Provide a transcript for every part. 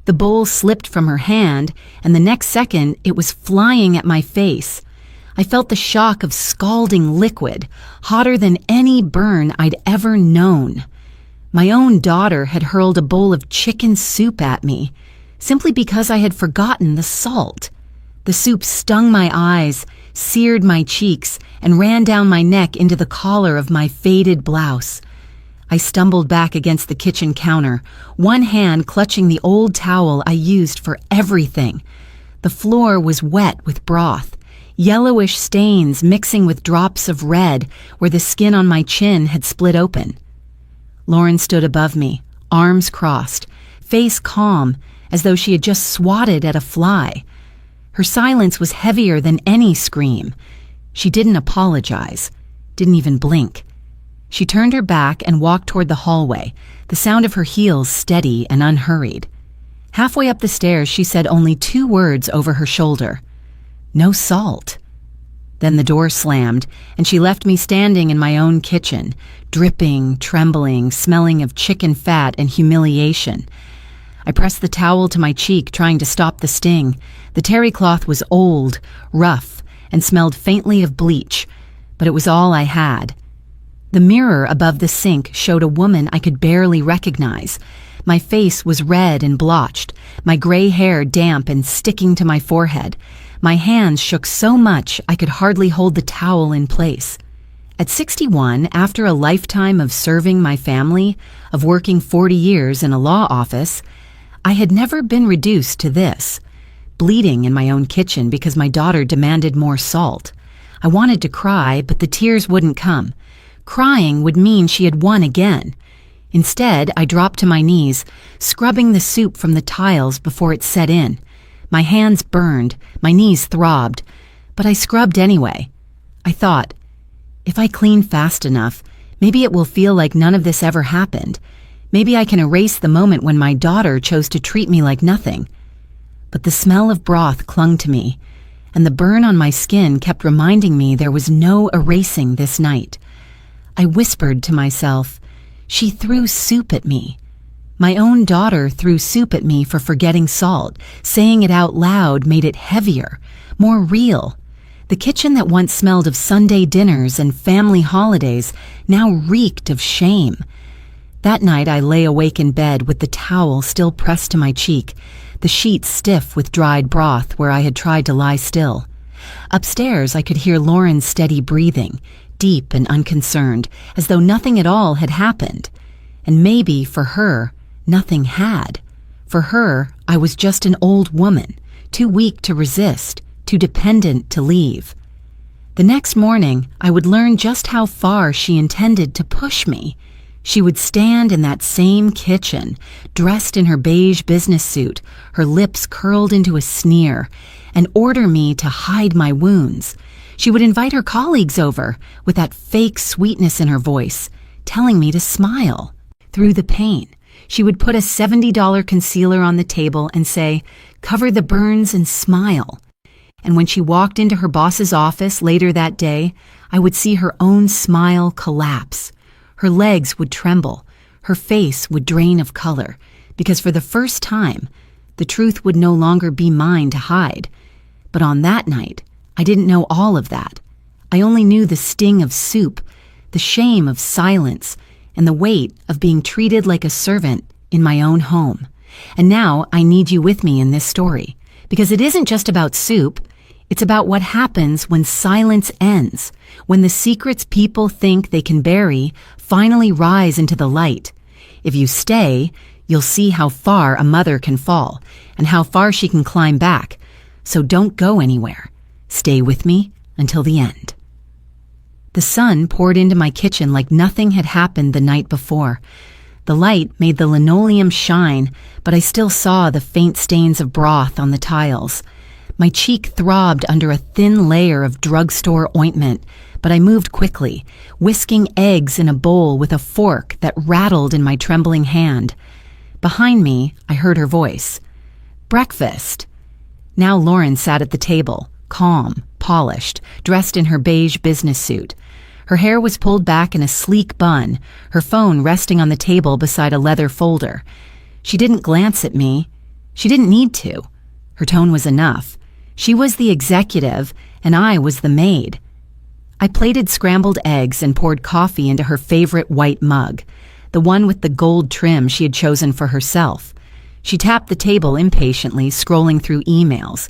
The bowl slipped from her hand, and the next second it was flying at my face. I felt the shock of scalding liquid, hotter than any burn I'd ever known. My own daughter had hurled a bowl of chicken soup at me, simply because I had forgotten the salt. The soup stung my eyes, seared my cheeks, and ran down my neck into the collar of my faded blouse. I stumbled back against the kitchen counter, one hand clutching the old towel I used for everything. The floor was wet with broth, yellowish stains mixing with drops of red where the skin on my chin had split open. Lauren stood above me, arms crossed, face calm, as though she had just swatted at a fly. Her silence was heavier than any scream. She didn't apologize, didn't even blink. She turned her back and walked toward the hallway, the sound of her heels steady and unhurried. Halfway up the stairs, she said only 2 words over her shoulder. "No salt." Then the door slammed, and she left me standing in my own kitchen, dripping, trembling, smelling of chicken fat and humiliation. I pressed the towel to my cheek, trying to stop the sting. The terry cloth was old, rough, and smelled faintly of bleach, but it was all I had. The mirror above the sink showed a woman I could barely recognize. My face was red and blotched, my gray hair damp and sticking to my forehead. My hands shook so much I could hardly hold the towel in place. At 61, after a lifetime of serving my family, of working 40 years in a law office, I had never been reduced to this. Bleeding in my own kitchen because my daughter demanded more salt. I wanted to cry, but the tears wouldn't come. Crying would mean she had won again. Instead, I dropped to my knees, scrubbing the soup from the tiles before it set in. My hands burned, my knees throbbed, but I scrubbed anyway. I thought, if I clean fast enough, maybe it will feel like none of this ever happened. Maybe I can erase the moment when my daughter chose to treat me like nothing. But the smell of broth clung to me, and the burn on my skin kept reminding me there was no erasing this night. I whispered to myself, she threw soup at me. My own daughter threw soup at me for forgetting salt. Saying it out loud made it heavier, more real. The kitchen that once smelled of Sunday dinners and family holidays now reeked of shame. That night I lay awake in bed with the towel still pressed to my cheek, the sheets stiff with dried broth where I had tried to lie still. Upstairs I could hear Lauren's steady breathing, deep and unconcerned, as though nothing at all had happened. And maybe, for her, nothing had. For her, I was just an old woman, too weak to resist, too dependent to leave. The next morning, I would learn just how far she intended to push me. She would stand in that same kitchen, dressed in her beige business suit, her lips curled into a sneer, and order me to hide my wounds. She would invite her colleagues over, with that fake sweetness in her voice, telling me to smile. Through the pain, she would put a $70 concealer on the table and say, "Cover the burns and smile." And when she walked into her boss's office later that day, I would see her own smile collapse. Her legs would tremble, her face would drain of color, because for the first time, the truth would no longer be mine to hide. But on that night, I didn't know all of that. I only knew the sting of soup, the shame of silence, and the weight of being treated like a servant in my own home. And now I need you with me in this story, because it isn't just about soup. It's about what happens when silence ends, when the secrets people think they can bury finally rise into the light. If you stay, you'll see how far a mother can fall and how far she can climb back. So don't go anywhere. Stay with me until the end. The sun poured into my kitchen like nothing had happened the night before. The light made the linoleum shine, but I still saw the faint stains of broth on the tiles. My cheek throbbed under a thin layer of drugstore ointment, but I moved quickly, whisking eggs in a bowl with a fork that rattled in my trembling hand. Behind me, I heard her voice. "Breakfast." Now Lauren sat at the table, calm, polished, dressed in her beige business suit. Her hair was pulled back in a sleek bun, her phone resting on the table beside a leather folder. She didn't glance at me, She didn't need to. Her tone was enough. She was the executive, and I was the maid. I plated scrambled eggs and poured coffee into her favorite white mug, the one with the gold trim she had chosen for herself. She tapped the table impatiently, scrolling through emails.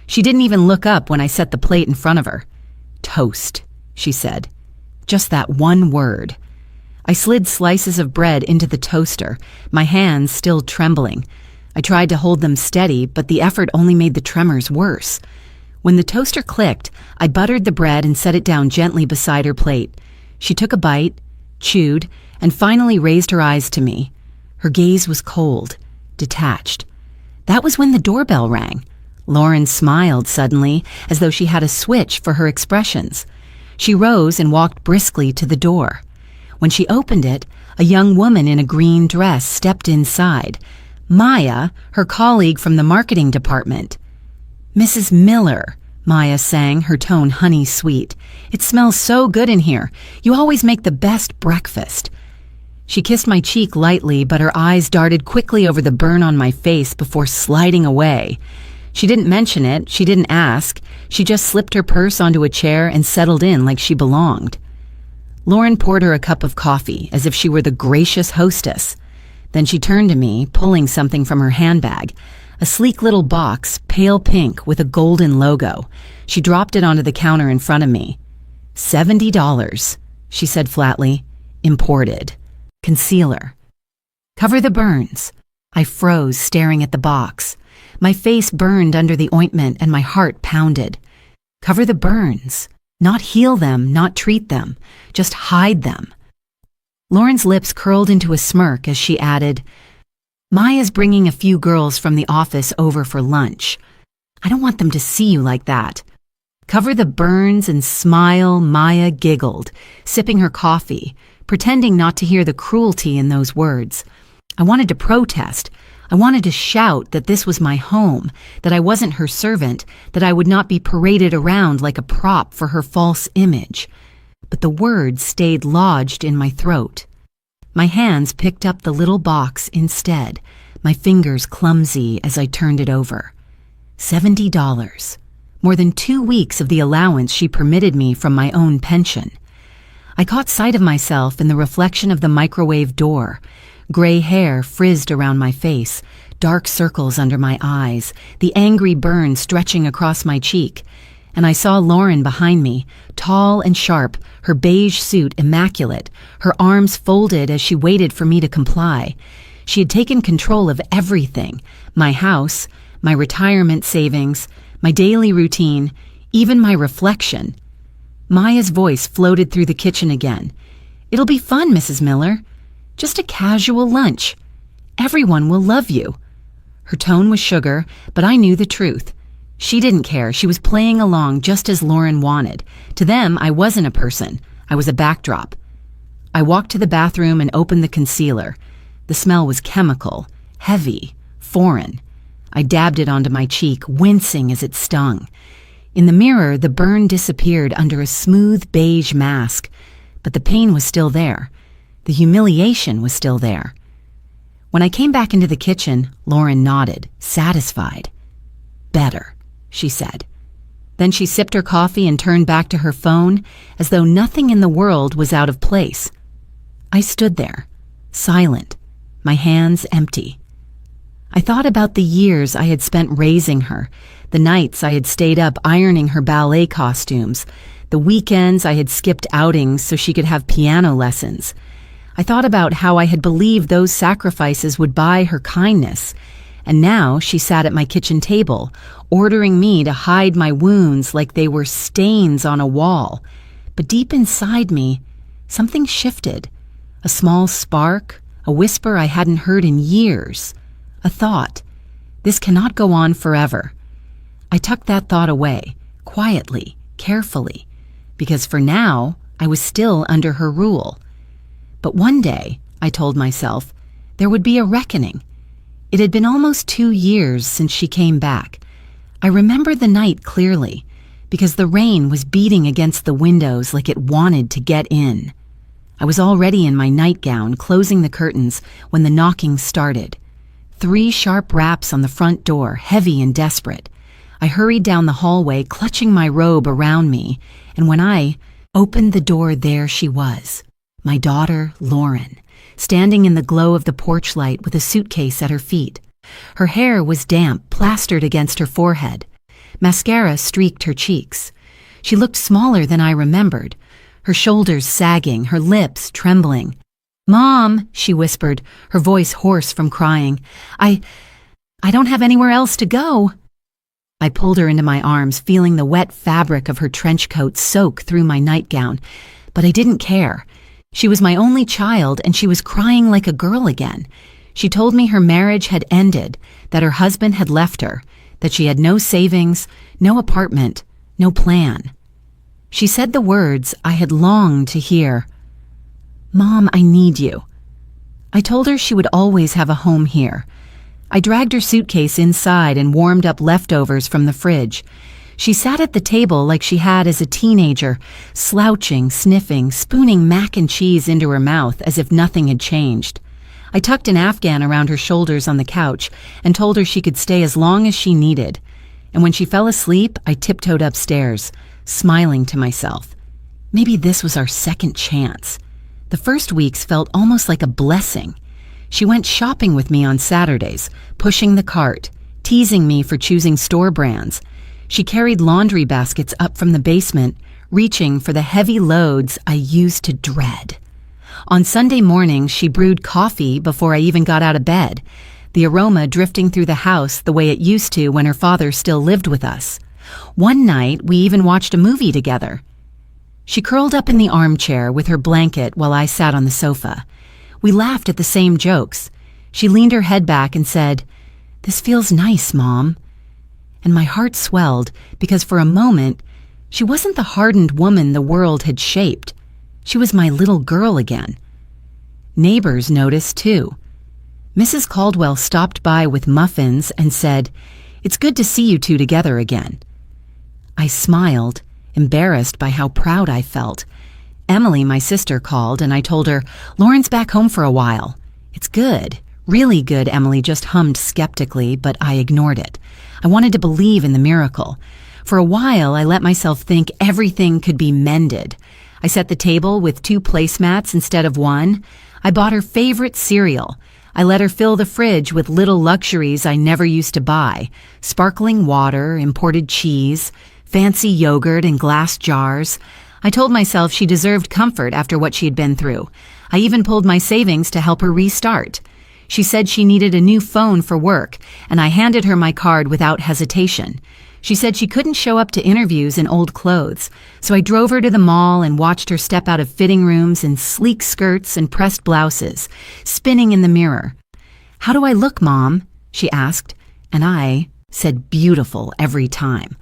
She didn't even look up when I set the plate in front of her. "Toast," she said. Just that one word. I slid slices of bread into the toaster, my hands still trembling. I tried to hold them steady, but the effort only made the tremors worse. When the toaster clicked, I buttered the bread and set it down gently beside her plate. She took a bite, chewed, and finally raised her eyes to me. Her gaze was cold, detached. That was when the doorbell rang. Lauren smiled suddenly, as though she had a switch for her expressions. She rose and walked briskly to the door. When she opened it, a young woman in a green dress stepped inside. Maya, her colleague from the marketing department. "Mrs. Miller," Maya sang, her tone honey-sweet. "It smells so good in here. You always make the best breakfast." She kissed my cheek lightly, but her eyes darted quickly over the burn on my face before sliding away. She didn't mention it, she didn't ask. She just slipped her purse onto a chair and settled in like she belonged. Lauren poured her a cup of coffee, as if she were the gracious hostess. Then she turned to me, pulling something from her handbag. A sleek little box, pale pink, with a golden logo. She dropped it onto the counter in front of me. $70, she said flatly. Imported. Concealer. Cover the burns. I froze, staring at the box. My face burned under the ointment and my heart pounded. Cover the burns. Not heal them, not treat them. Just hide them. Lauren's lips curled into a smirk as she added, "Maya's bringing a few girls from the office over for lunch. I don't want them to see you like that." Cover the burns and smile, Maya giggled, sipping her coffee, pretending not to hear the cruelty in those words. I wanted to protest. I wanted to shout that this was my home, that I wasn't her servant, that I would not be paraded around like a prop for her false image. But the words stayed lodged in my throat. My hands picked up the little box instead, my fingers clumsy as I turned it over. $70. More than 2 weeks of the allowance she permitted me from my own pension. I caught sight of myself in the reflection of the microwave door. Gray hair frizzed around my face, dark circles under my eyes, the angry burn stretching across my cheek. And I saw Lauren behind me, tall and sharp, her beige suit immaculate, her arms folded as she waited for me to comply. She had taken control of everything, my house, my retirement savings, my daily routine, even my reflection. Maya's voice floated through the kitchen again. "It'll be fun, Mrs. Miller. Just a casual lunch. Everyone will love you." Her tone was sugar, but I knew the truth. She didn't care. She was playing along just as Lauren wanted. To them, I wasn't a person. I was a backdrop. I walked to the bathroom and opened the concealer. The smell was chemical, heavy, foreign. I dabbed it onto my cheek, wincing as it stung. In the mirror, the burn disappeared under a smooth beige mask, but the pain was still there. The humiliation was still there. When I came back into the kitchen, Lauren nodded, satisfied. "Better," she said. Then she sipped her coffee and turned back to her phone as though nothing in the world was out of place. I stood there, silent, my hands empty. I thought about the years I had spent raising her, the nights I had stayed up ironing her ballet costumes, the weekends I had skipped outings so she could have piano lessons. I thought about how I had believed those sacrifices would buy her kindness, and now she sat at my kitchen table, ordering me to hide my wounds like they were stains on a wall. But deep inside me, something shifted. A small spark, a whisper I hadn't heard in years. A thought, "This cannot go on forever." I tucked that thought away, quietly, carefully, because for now, I was still under her rule. But one day, I told myself, there would be a reckoning. It had been almost 2 years since she came back. I remember the night clearly, because the rain was beating against the windows like it wanted to get in. I was already in my nightgown, closing the curtains, when the knocking started. 3 sharp raps on the front door, heavy and desperate. I hurried down the hallway, clutching my robe around me, and when I opened the door, there she was, my daughter, Lauren, standing in the glow of the porch light with a suitcase at her feet. Her hair was damp, plastered against her forehead. Mascara streaked her cheeks. She looked smaller than I remembered, her shoulders sagging, her lips trembling. "Mom," she whispered, her voice hoarse from crying. I don't have anywhere else to go." I pulled her into my arms, feeling the wet fabric of her trench coat soak through my nightgown, but I didn't care. She was my only child, and she was crying like a girl again. She told me her marriage had ended, that her husband had left her, that she had no savings, no apartment, no plan. She said the words I had longed to hear. "Mom, I need you." I told her she would always have a home here. I dragged her suitcase inside and warmed up leftovers from the fridge. She sat at the table like she had as a teenager, slouching, sniffing, spooning mac and cheese into her mouth as if nothing had changed. I tucked an Afghan around her shoulders on the couch and told her she could stay as long as she needed. And when she fell asleep, I tiptoed upstairs, smiling to myself. Maybe this was our second chance. The first weeks felt almost like a blessing. She went shopping with me on Saturdays, pushing the cart, teasing me for choosing store brands. She carried laundry baskets up from the basement, reaching for the heavy loads I used to dread. On Sunday mornings, she brewed coffee before I even got out of bed, the aroma drifting through the house the way it used to when her father still lived with us. One night, we even watched a movie together. She curled up in the armchair with her blanket while I sat on the sofa. We laughed at the same jokes. She leaned her head back and said, "This feels nice, Mom." And my heart swelled because for a moment, she wasn't the hardened woman the world had shaped. She was my little girl again. Neighbors noticed too. Mrs. Caldwell stopped by with muffins and said, "It's good to see you two together again." I smiled, embarrassed by how proud I felt. Emily, my sister, called and I told her, "Lauren's back home for a while." "It's good, really good," Emily just hummed skeptically, but I ignored it. I wanted to believe in the miracle. For a while, I let myself think everything could be mended. I set the table with 2 placemats instead of 1. I bought her favorite cereal. I let her fill the fridge with little luxuries I never used to buy: sparkling water, imported cheese, fancy yogurt in glass jars. I told myself she deserved comfort after what she had been through. I even pulled my savings to help her restart. She said she needed a new phone for work, and I handed her my card without hesitation. She said she couldn't show up to interviews in old clothes, so I drove her to the mall and watched her step out of fitting rooms in sleek skirts and pressed blouses, spinning in the mirror. "How do I look, Mom?" she asked, and I said beautiful every time.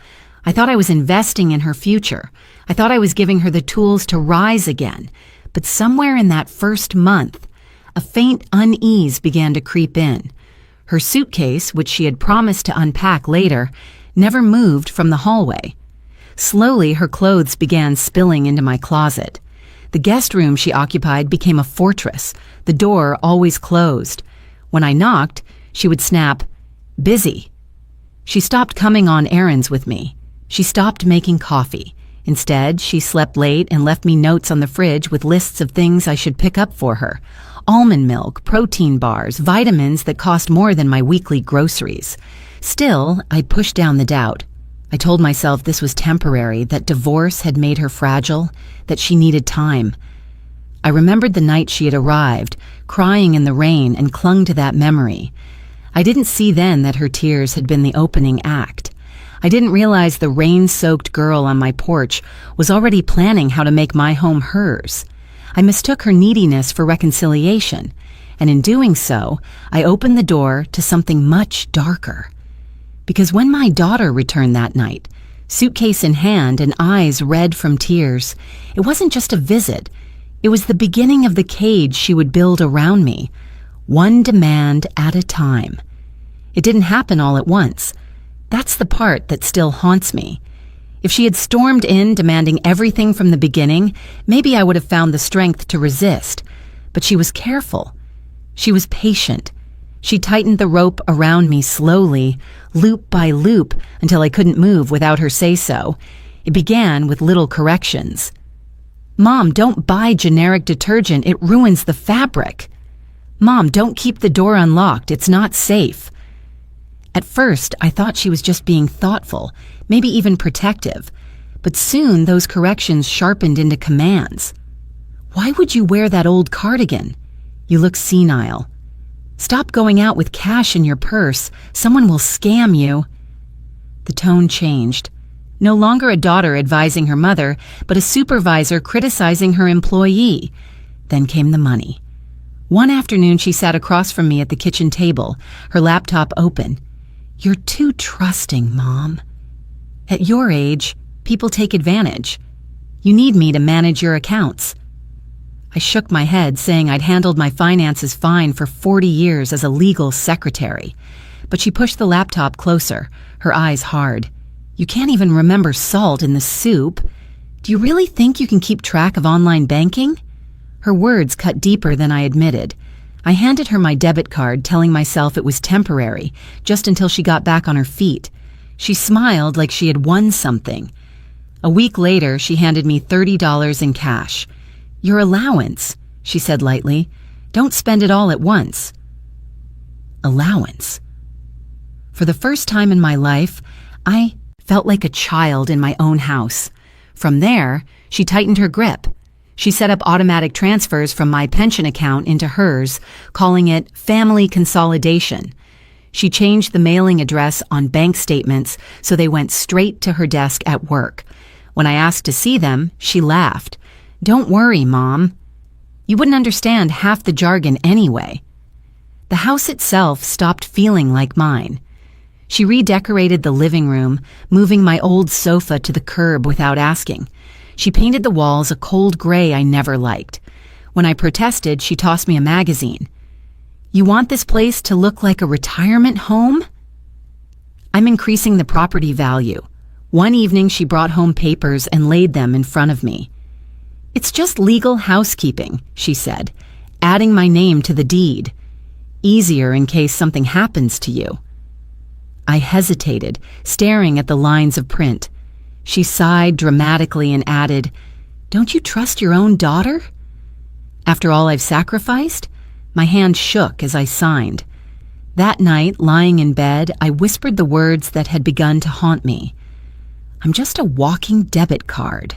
I thought I was investing in her future. I thought I was giving her the tools to rise again. But somewhere in that first month, a faint unease began to creep in. Her suitcase, which she had promised to unpack later, never moved from the hallway. Slowly, her clothes began spilling into my closet. The guest room she occupied became a fortress, the door always closed. When I knocked, she would snap, "Busy." She stopped coming on errands with me. She stopped making coffee. Instead, she slept late and left me notes on the fridge with lists of things I should pick up for her: almond milk, protein bars, vitamins that cost more than my weekly groceries. Still, I pushed down the doubt. I told myself this was temporary, that divorce had made her fragile, that she needed time. I remembered the night she had arrived, crying in the rain, and clung to that memory. I didn't see then that her tears had been the opening act. I didn't realize the rain-soaked girl on my porch was already planning how to make my home hers. I mistook her neediness for reconciliation, and in doing so, I opened the door to something much darker. Because when my daughter returned that night, suitcase in hand and eyes red from tears, it wasn't just a visit. It was the beginning of the cage she would build around me, one demand at a time. It didn't happen all at once. That's the part that still haunts me. If she had stormed in demanding everything from the beginning, maybe I would have found the strength to resist. But she was careful. She was patient. She tightened the rope around me slowly, loop by loop, until I couldn't move without her say-so. It began with little corrections. "Mom, don't buy generic detergent. It ruins the fabric." "Mom, don't keep the door unlocked. It's not safe." At first, I thought she was just being thoughtful, maybe even protective. But soon, those corrections sharpened into commands. "Why would you wear that old cardigan? You look senile. Stop going out with cash in your purse. Someone will scam you." The tone changed. No longer a daughter advising her mother, but a supervisor criticizing her employee. Then came the money. One afternoon, she sat across from me at the kitchen table, her laptop open. "You're too trusting, Mom. At your age, people take advantage. You need me to manage your accounts." I shook my head, saying I'd handled my finances fine for 40 years as a legal secretary. But she pushed the laptop closer, her eyes hard. "You can't even remember salt in the soup. Do you really think you can keep track of online banking?" Her words cut deeper than I admitted. I handed her my debit card, telling myself it was temporary, just until she got back on her feet. She smiled like she had won something. A week later, she handed me $30 in cash. "Your allowance," she said lightly. "Don't spend it all at once." Allowance. For the first time in my life, I felt like a child in my own house. From there, she tightened her grip. She set up automatic transfers from my pension account into hers, calling it family consolidation. She changed the mailing address on bank statements so they went straight to her desk at work. When I asked to see them, she laughed. "Don't worry, Mom. You wouldn't understand half the jargon anyway." The house itself stopped feeling like mine. She redecorated the living room, moving my old sofa to the curb without asking. She painted the walls a cold gray I never liked. When I protested, she tossed me a magazine. "You want this place to look like a retirement home?" I'm increasing the property value. One evening, she brought home papers and laid them in front of me. "It's just legal housekeeping," she said, "adding my name to the deed. Easier in case something happens to you." I hesitated, staring at the lines of print. She sighed dramatically and added, "Don't you trust your own daughter?" After all I've sacrificed? My hand shook as I signed. That night, lying in bed, I whispered the words that had begun to haunt me. "I'm just a walking debit card."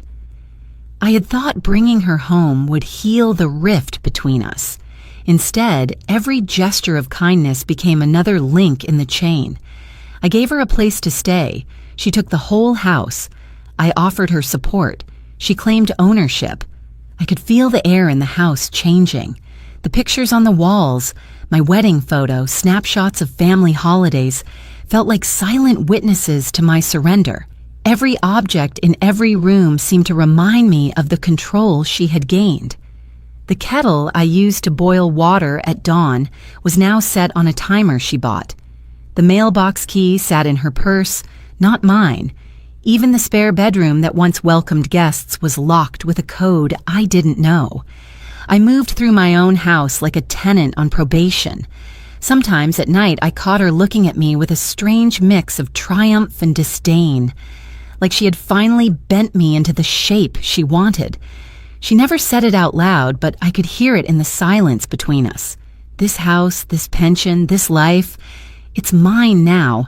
I had thought bringing her home would heal the rift between us. Instead, every gesture of kindness became another link in the chain. I gave her a place to stay. She took the whole house. I offered her support. She claimed ownership. I could feel the air in the house changing. The pictures on the walls, my wedding photo, snapshots of family holidays, felt like silent witnesses to my surrender. Every object in every room seemed to remind me of the control she had gained. The kettle I used to boil water at dawn was now set on a timer she bought. The mailbox key sat in her purse, not mine. Even the spare bedroom that once welcomed guests was locked with a code I didn't know. I moved through my own house like a tenant on probation. Sometimes at night I caught her looking at me with a strange mix of triumph and disdain, like she had finally bent me into the shape she wanted. She never said it out loud, but I could hear it in the silence between us. This house, this pension, this life, it's mine now.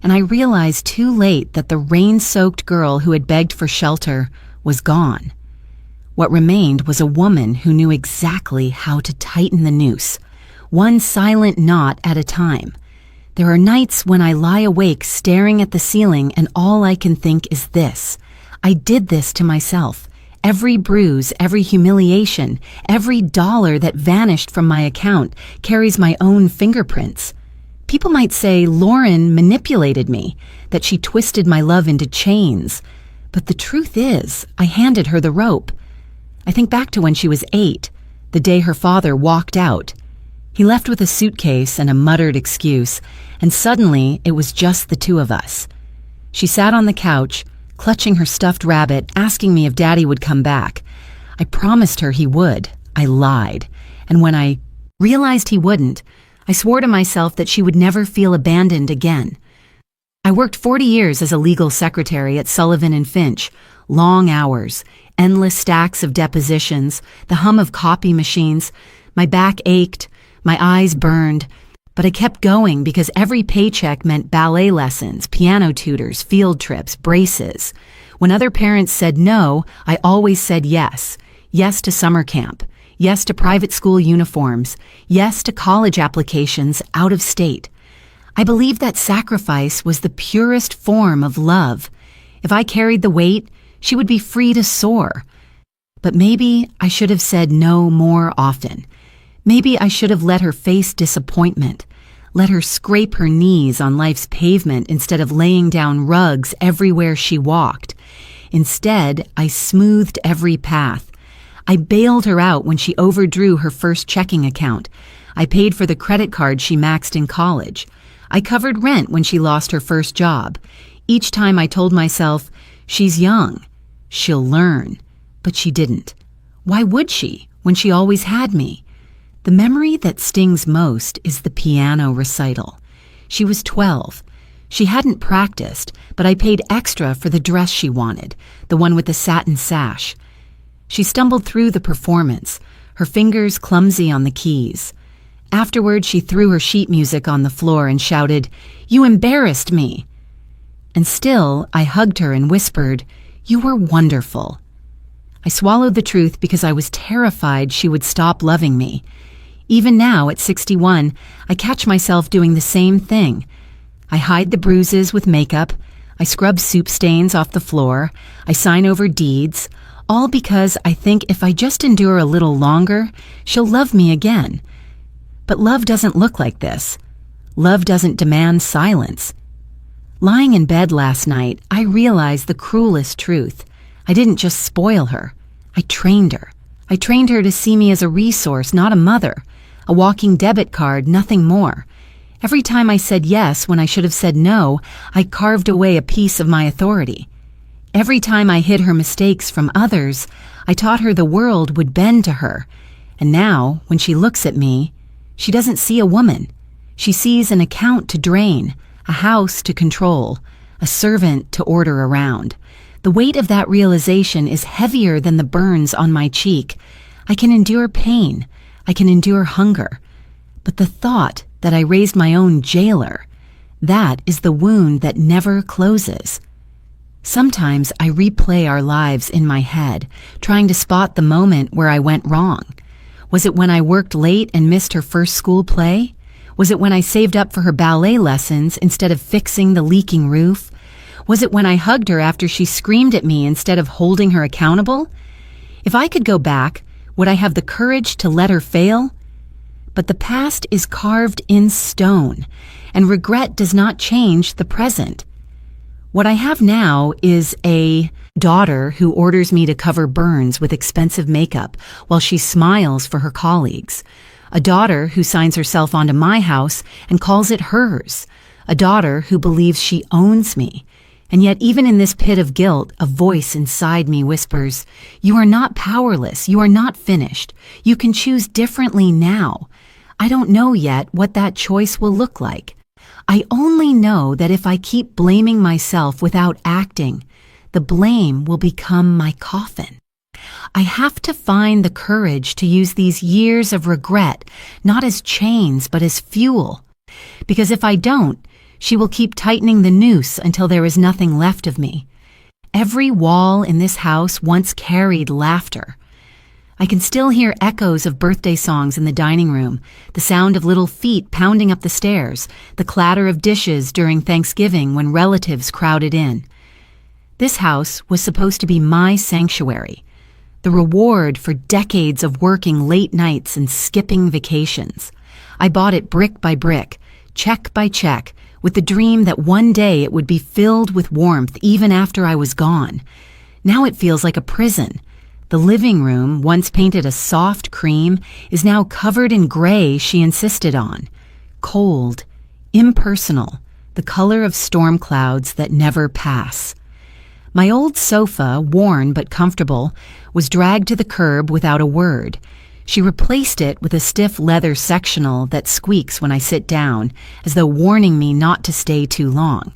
And I realized too late that the rain-soaked girl who had begged for shelter was gone. What remained was a woman who knew exactly how to tighten the noose, one silent knot at a time. There are nights when I lie awake staring at the ceiling and all I can think is this. I did this to myself. Every bruise, every humiliation, every dollar that vanished from my account carries my own fingerprints. People might say Lauren manipulated me, that she twisted my love into chains. But the truth is, I handed her the rope. I think back to when she was 8, the day her father walked out. He left with a suitcase and a muttered excuse, and suddenly it was just the two of us. She sat on the couch, clutching her stuffed rabbit, asking me if Daddy would come back. I promised her he would. I lied. And when I realized he wouldn't, I swore to myself that she would never feel abandoned again. I worked 40 years as a legal secretary at Sullivan and Finch. Long hours, endless stacks of depositions, the hum of copy machines. My back ached, my eyes burned, but I kept going because every paycheck meant ballet lessons, piano tutors, field trips, braces. When other parents said no, I always said yes. Yes to summer camp. Yes to private school uniforms. Yes to college applications out of state. I believed that sacrifice was the purest form of love. If I carried the weight, she would be free to soar. But maybe I should have said no more often. Maybe I should have let her face disappointment, let her scrape her knees on life's pavement instead of laying down rugs everywhere she walked. Instead, I smoothed every path. I bailed her out when she overdrew her first checking account. I paid for the credit card she maxed in college. I covered rent when she lost her first job. Each time I told myself, she's young, she'll learn. But she didn't. Why would she, when she always had me? The memory that stings most is the piano recital. She was 12. She hadn't practiced, but I paid extra for the dress she wanted, the one with the satin sash. She stumbled through the performance, her fingers clumsy on the keys. Afterward, she threw her sheet music on the floor and shouted, "You embarrassed me!" And still, I hugged her and whispered, "You were wonderful." I swallowed the truth because I was terrified she would stop loving me. Even now, at 61, I catch myself doing the same thing. I hide the bruises with makeup, I scrub soup stains off the floor, I sign over deeds, all because I think if I just endure a little longer, she'll love me again. But love doesn't look like this. Love doesn't demand silence. Lying in bed last night, I realized the cruelest truth. I didn't just spoil her. I trained her. I trained her to see me as a resource, not a mother. A walking debit card, nothing more. Every time I said yes when I should have said no, I carved away a piece of my authority. Every time I hid her mistakes from others, I taught her the world would bend to her. And now, when she looks at me, she doesn't see a woman. She sees an account to drain, a house to control, a servant to order around. The weight of that realization is heavier than the burns on my cheek. I can endure pain. I can endure hunger. But the thought that I raised my own jailer, that is the wound that never closes. Sometimes I replay our lives in my head, trying to spot the moment where I went wrong. Was it when I worked late and missed her first school play? Was it when I saved up for her ballet lessons instead of fixing the leaking roof? Was it when I hugged her after she screamed at me instead of holding her accountable? If I could go back, would I have the courage to let her fail? But the past is carved in stone, and regret does not change the present. What I have now is a daughter who orders me to cover burns with expensive makeup while she smiles for her colleagues. A daughter who signs herself onto my house and calls it hers. A daughter who believes she owns me. And yet, even in this pit of guilt, a voice inside me whispers, "You are not powerless. You are not finished. You can choose differently now." I don't know yet what that choice will look like. I only know that if I keep blaming myself without acting, the blame will become my coffin. I have to find the courage to use these years of regret not as chains but as fuel. Because if I don't, she will keep tightening the noose until there is nothing left of me. Every wall in this house once carried laughter. I can still hear echoes of birthday songs in the dining room, the sound of little feet pounding up the stairs, the clatter of dishes during Thanksgiving when relatives crowded in. This house was supposed to be my sanctuary, the reward for decades of working late nights and skipping vacations. I bought it brick by brick, check by check, with the dream that one day it would be filled with warmth even after I was gone. Now it feels like a prison. The living room, once painted a soft cream, is now covered in gray she insisted on. Cold, impersonal, the color of storm clouds that never pass. My old sofa, worn but comfortable, was dragged to the curb without a word. She replaced it with a stiff leather sectional that squeaks when I sit down, as though warning me not to stay too long.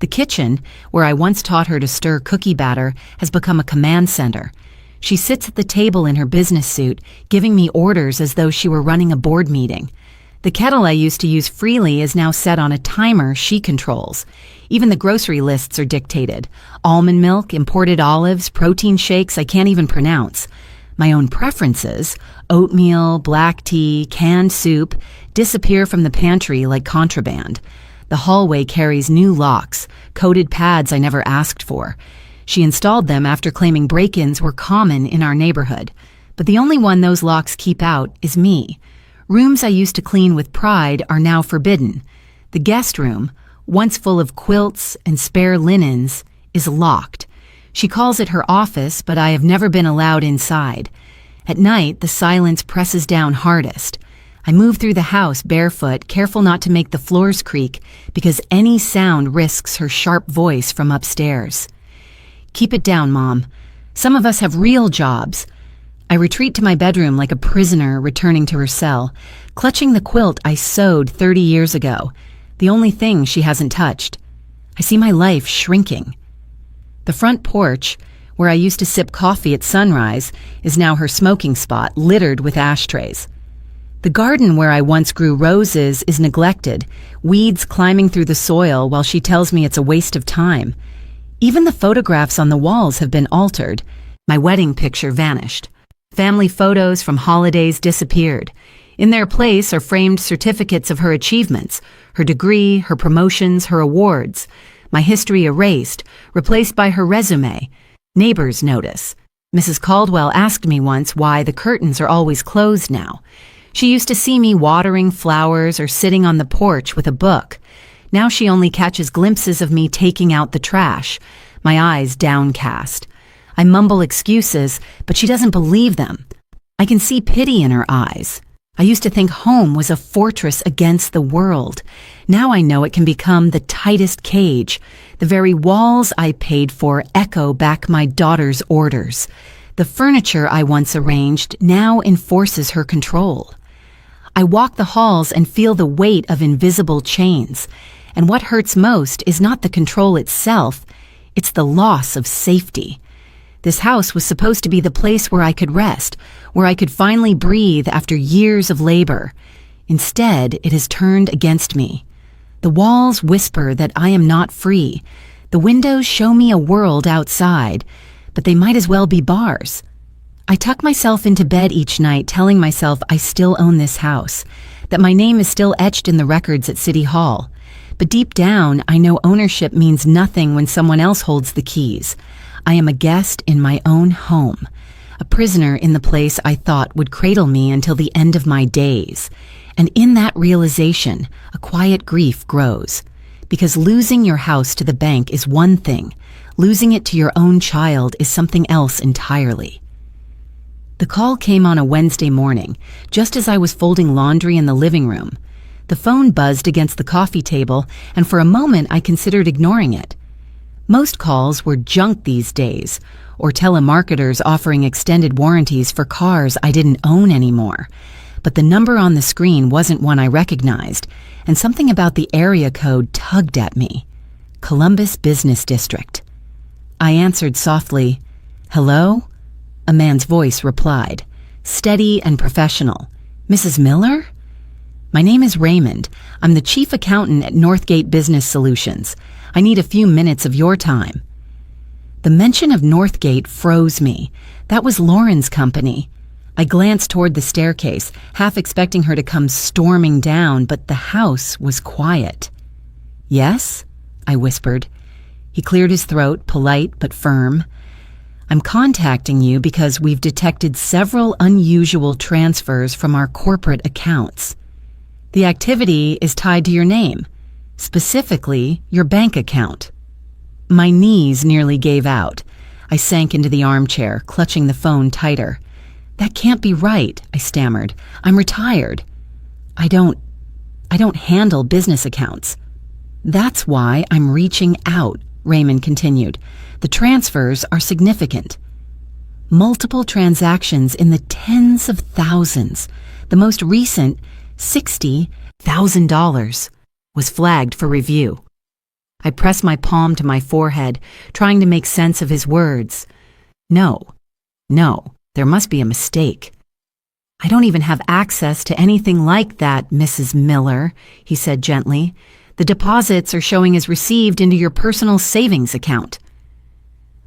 The kitchen, where I once taught her to stir cookie batter, has become a command center. She sits at the table in her business suit, giving me orders as though she were running a board meeting. The kettle I used to use freely is now set on a timer she controls. Even the grocery lists are dictated. Almond milk, imported olives, protein shakes I can't even pronounce. My own preferences, oatmeal, black tea, canned soup, disappear from the pantry like contraband. The hallway carries new locks, coded pads I never asked for. She installed them after claiming break-ins were common in our neighborhood. But the only one those locks keep out is me. Rooms I used to clean with pride are now forbidden. The guest room, once full of quilts and spare linens, is locked. She calls it her office, but I have never been allowed inside. At night, the silence presses down hardest. I move through the house barefoot, careful not to make the floors creak, because any sound risks her sharp voice from upstairs. Keep it down, Mom. Some of us have real jobs. I retreat to my bedroom like a prisoner returning to her cell, clutching the quilt I sewed 30 years ago, the only thing she hasn't touched. I see my life shrinking. The front porch, where I used to sip coffee at sunrise, is now her smoking spot, littered with ashtrays. The garden where I once grew roses is neglected, weeds climbing through the soil while she tells me it's a waste of time. Even the photographs on the walls have been altered. My wedding picture vanished. Family photos from holidays disappeared. In their place are framed certificates of her achievements, her degree, her promotions, her awards. My history erased, replaced by her resume. Neighbors notice. Mrs. Caldwell asked me once why the curtains are always closed now. She used to see me watering flowers or sitting on the porch with a book. Now she only catches glimpses of me taking out the trash, my eyes downcast. I mumble excuses, but she doesn't believe them. I can see pity in her eyes. I used to think home was a fortress against the world. Now I know it can become the tightest cage. The very walls I paid for echo back my daughter's orders. The furniture I once arranged now enforces her control. I walk the halls and feel the weight of invisible chains. And what hurts most is not the control itself, it's the loss of safety. This house was supposed to be the place where I could rest, where I could finally breathe after years of labor. Instead, it has turned against me. The walls whisper that I am not free. The windows show me a world outside, but they might as well be bars. I tuck myself into bed each night telling myself I still own this house, that my name is still etched in the records at City Hall. But deep down, I know ownership means nothing when someone else holds the keys. I am a guest in my own home, a prisoner in the place I thought would cradle me until the end of my days. And in that realization, a quiet grief grows. Because losing your house to the bank is one thing, losing it to your own child is something else entirely. The call came on a Wednesday morning, just as I was folding laundry in the living room. The phone buzzed against the coffee table, and for a moment I considered ignoring it. Most calls were junk these days, or telemarketers offering extended warranties for cars I didn't own anymore. But the number on the screen wasn't one I recognized, and something about the area code tugged at me. Columbus Business District. I answered softly, "Hello?" A man's voice replied, steady and professional. "Mrs. Miller?" "My name is Raymond. I'm the chief accountant at Northgate Business Solutions. I need a few minutes of your time." The mention of Northgate froze me. That was Lauren's company. I glanced toward the staircase, half expecting her to come storming down, but the house was quiet. "Yes?" I whispered. He cleared his throat, polite but firm. "I'm contacting you because we've detected several unusual transfers from our corporate accounts. The activity is tied to your name, specifically your bank account." My knees nearly gave out. I sank into the armchair, clutching the phone tighter. "That can't be right," I stammered. "I'm retired. I don't handle business accounts." "That's why I'm reaching out," Raymond continued. "The transfers are significant." Multiple transactions in the tens of thousands. The most recent, $60,000, was flagged for review. I pressed my palm to my forehead, trying to make sense of his words. No, there must be a mistake. I don't even have access to anything like that, Mrs. Miller, he said gently. The deposits are showing as received into your personal savings account.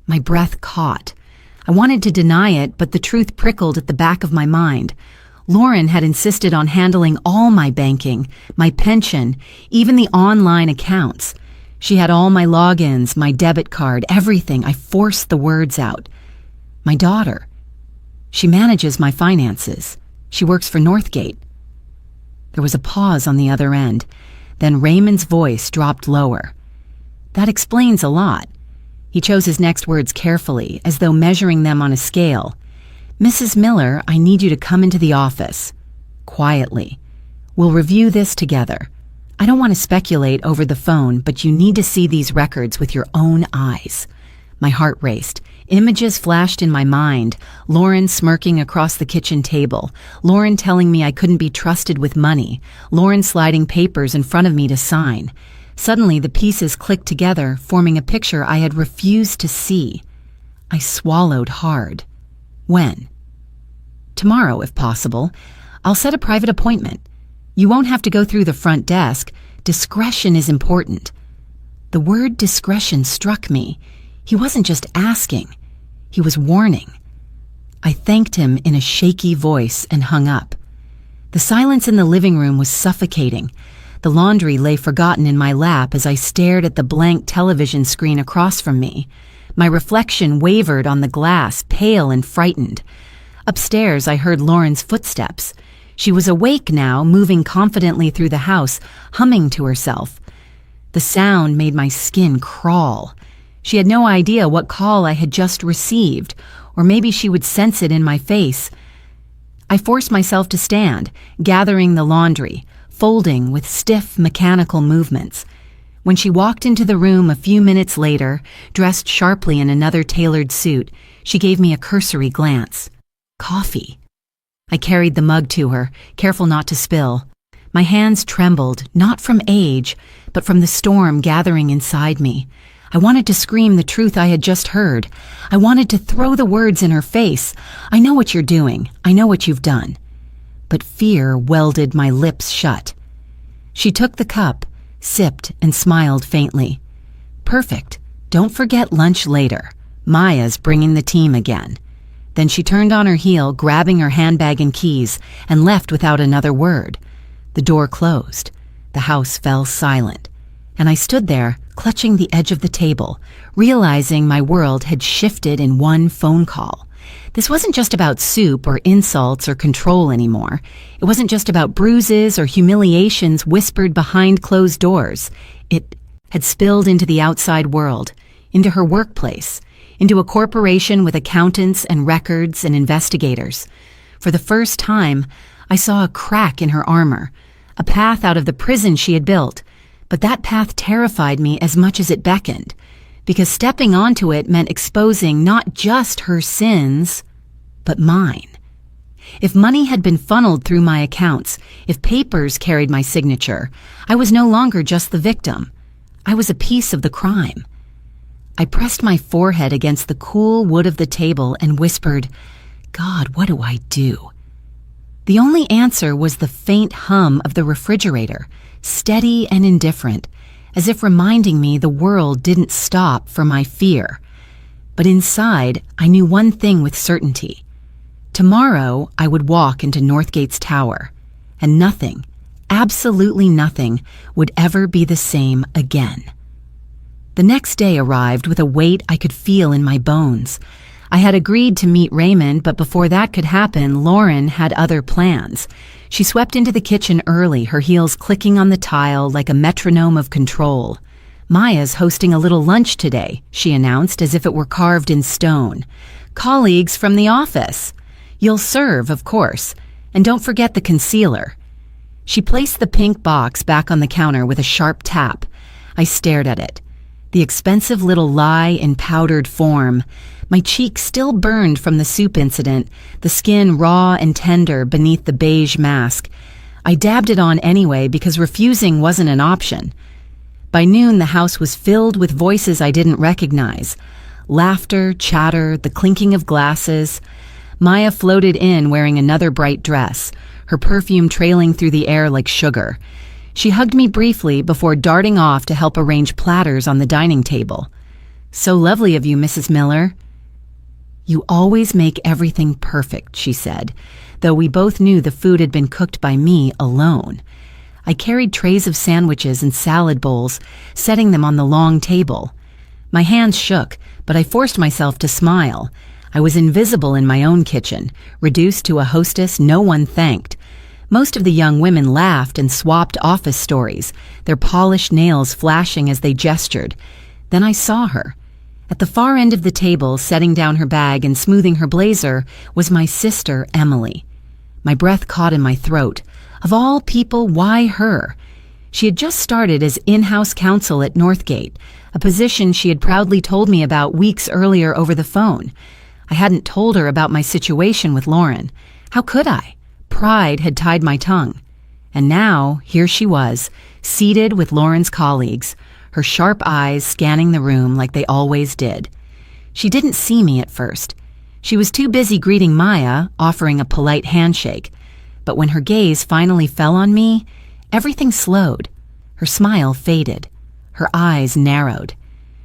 My breath caught. I wanted to deny it, but the truth prickled at the back of my mind. Lauren had insisted on handling all my banking, my pension, even the online accounts. She had all my logins, my debit card, everything. I forced the words out. My daughter. She manages my finances. She works for Northgate. There was a pause on the other end. Then Raymond's voice dropped lower. That explains a lot. He chose his next words carefully, as though measuring them on a scale. Mrs. Miller, I need you to come into the office. Quietly. We'll review this together. I don't want to speculate over the phone, but you need to see these records with your own eyes. My heart raced. Images flashed in my mind. Lauren smirking across the kitchen table. Lauren telling me I couldn't be trusted with money. Lauren sliding papers in front of me to sign. Suddenly, the pieces clicked together, forming a picture I had refused to see. I swallowed hard. When? Tomorrow, if possible. I'll set a private appointment. You won't have to go through the front desk. Discretion is important. The word discretion struck me. He wasn't just asking. He was warning. I thanked him in a shaky voice and hung up. The silence in the living room was suffocating. The laundry lay forgotten in my lap as I stared at the blank television screen across from me. My reflection wavered on the glass, pale and frightened. Upstairs, I heard Lauren's footsteps. She was awake now, moving confidently through the house, humming to herself. The sound made my skin crawl. She had no idea what call I had just received, or maybe she would sense it in my face. I forced myself to stand, gathering the laundry, folding with stiff, mechanical movements. When she walked into the room a few minutes later, dressed sharply in another tailored suit, she gave me a cursory glance. Coffee. I carried the mug to her, careful not to spill. My hands trembled, not from age, but from the storm gathering inside me. I wanted to scream the truth I had just heard. I wanted to throw the words in her face. I know what you're doing. I know what you've done. But fear welded my lips shut. She took the cup, sipped, and smiled faintly. Perfect. Don't forget lunch later. Maya's bringing the team again. Then she turned on her heel, grabbing her handbag and keys, and left without another word. The door closed. The house fell silent. And I stood there, clutching the edge of the table, realizing my world had shifted in one phone call. This wasn't just about soup or insults or control anymore. It wasn't just about bruises or humiliations whispered behind closed doors. It had spilled into the outside world, into her workplace, into a corporation with accountants and records and investigators. For the first time, I saw a crack in her armor, a path out of the prison she had built. But that path terrified me as much as it beckoned, because stepping onto it meant exposing not just her sins, but mine. If money had been funneled through my accounts, if papers carried my signature, I was no longer just the victim. I was a piece of the crime. I pressed my forehead against the cool wood of the table and whispered, God, what do I do? The only answer was the faint hum of the refrigerator, steady and indifferent, as if reminding me the world didn't stop for my fear. But inside, I knew one thing with certainty. Tomorrow, I would walk into Northgate's tower, and nothing, absolutely nothing, would ever be the same again. The next day arrived with a weight I could feel in my bones. I had agreed to meet Raymond, but before that could happen, Lauren had other plans. She swept into the kitchen early, her heels clicking on the tile like a metronome of control. Maya's hosting a little lunch today, she announced as if it were carved in stone. Colleagues from the office. You'll serve, of course. And don't forget the concealer. She placed the pink box back on the counter with a sharp tap. I stared at it. the expensive little lie in powdered form. My cheek still burned from the soup incident, the skin raw and tender beneath the beige mask. I dabbed it on anyway because refusing wasn't an option. By noon, the house was filled with voices I didn't recognize. Laughter, chatter, the clinking of glasses. Maya floated in wearing another bright dress, her perfume trailing through the air like sugar. She hugged me briefly before darting off to help arrange platters on the dining table. "So lovely of you, Mrs. Miller." "You always make everything perfect," she said, though we both knew the food had been cooked by me alone. I carried trays of sandwiches and salad bowls, setting them on the long table. My hands shook, but I forced myself to smile. I was invisible in my own kitchen, reduced to a hostess no one thanked. Most of the young women laughed and swapped office stories, their polished nails flashing as they gestured. Then I saw her. At the far end of the table, setting down her bag and smoothing her blazer, was my sister, Emily. My breath caught in my throat. Of all people, why her? She had just started as in-house counsel at Northgate, a position she had proudly told me about weeks earlier over the phone. I hadn't told her about my situation with Lauren. How could I? Pride had tied my tongue. And now, here she was, seated with Lauren's colleagues, her sharp eyes scanning the room like they always did. She didn't see me at first. She was too busy greeting Maya, offering a polite handshake. But when her gaze finally fell on me, everything slowed. Her smile faded. Her eyes narrowed.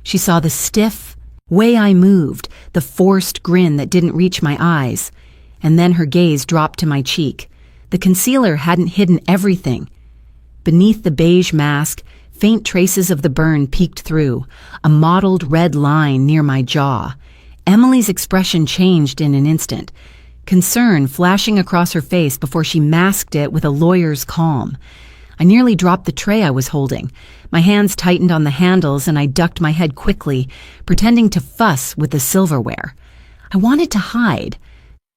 She saw the stiff way I moved, the forced grin that didn't reach my eyes. And then her gaze dropped to my cheek. The concealer hadn't hidden everything. Beneath the beige mask, faint traces of the burn peeked through, a mottled red line near my jaw. Emily's expression changed in an instant, concern flashing across her face before she masked it with a lawyer's calm. I nearly dropped the tray I was holding. My hands tightened on the handles and I ducked my head quickly, pretending to fuss with the silverware. I wanted to hide,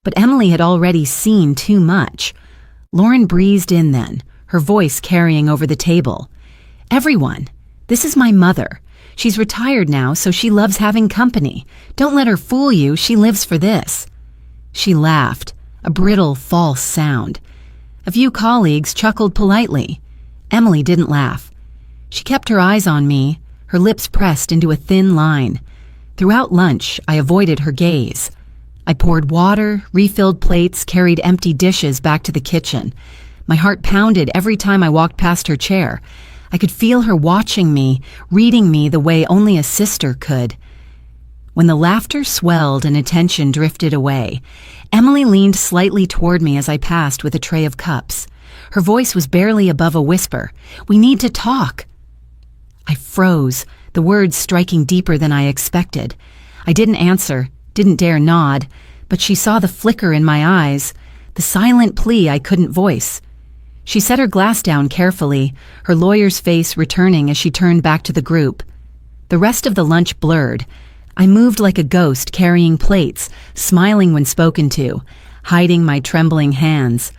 but Emily had already seen too much. Lauren breezed in then, her voice carrying over the table. "Everyone, this is my mother. She's retired now, so she loves having company. Don't let her fool you, she lives for this." She laughed, a brittle, false sound. A few colleagues chuckled politely. Emily didn't laugh. She kept her eyes on me, her lips pressed into a thin line. Throughout lunch, I avoided her gaze. I poured water, refilled plates, carried empty dishes back to the kitchen. My heart pounded every time I walked past her chair. I could feel her watching me, reading me the way only a sister could. When the laughter swelled and attention drifted away, Emily leaned slightly toward me as I passed with a tray of cups. Her voice was barely above a whisper. "We need to talk." I froze, the words striking deeper than I expected. I didn't answer, didn't dare nod, but she saw the flicker in my eyes, the silent plea I couldn't voice. She set her glass down carefully, her lawyer's face returning as she turned back to the group. The rest of the lunch blurred. I moved like a ghost, carrying plates, smiling when spoken to, hiding my trembling hands.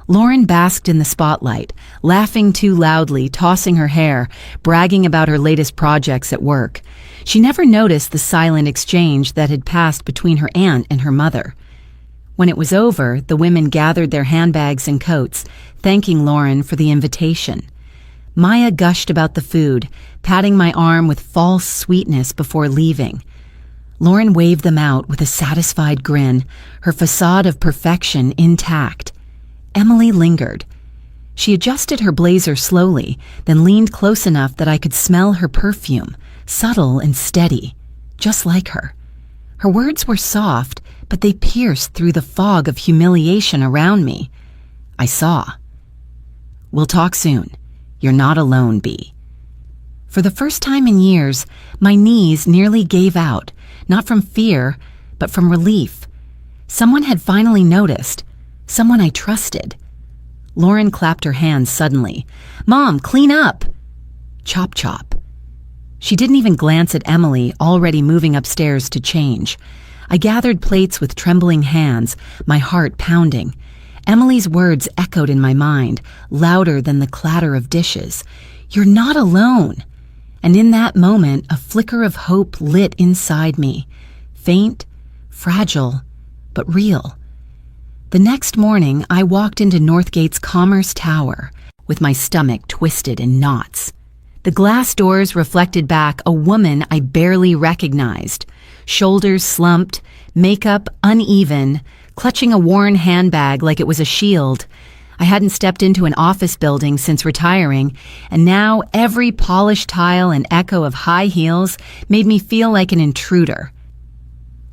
Lauren basked in the spotlight, laughing too loudly, tossing her hair, bragging about her latest projects at work. She never noticed the silent exchange that had passed between her aunt and her mother. When it was over, the women gathered their handbags and coats, thanking Lauren for the invitation. Maya gushed about the food, patting my arm with false sweetness before leaving. Lauren waved them out with a satisfied grin, her facade of perfection intact. Emily lingered. She adjusted her blazer slowly, then leaned close enough that I could smell her perfume, subtle and steady, just like her. Her words were soft, but they pierced through the fog of humiliation around me. I saw. "We'll talk soon. You're not alone, Bea." For the first time in years, my knees nearly gave out, not from fear, but from relief. Someone had finally noticed, someone I trusted. Lauren clapped her hands suddenly. "Mom, clean up!" Chop chop. She didn't even glance at Emily, already moving upstairs to change. I gathered plates with trembling hands, my heart pounding. Emily's words echoed in my mind, louder than the clatter of dishes. "You're not alone." And in that moment, a flicker of hope lit inside me. Faint, fragile, but real. The next morning, I walked into Northgate's Commerce Tower with my stomach twisted in knots. The glass doors reflected back a woman I barely recognized, shoulders slumped, makeup uneven, clutching a worn handbag like it was a shield. I hadn't stepped into an office building since retiring, and now every polished tile and echo of high heels made me feel like an intruder.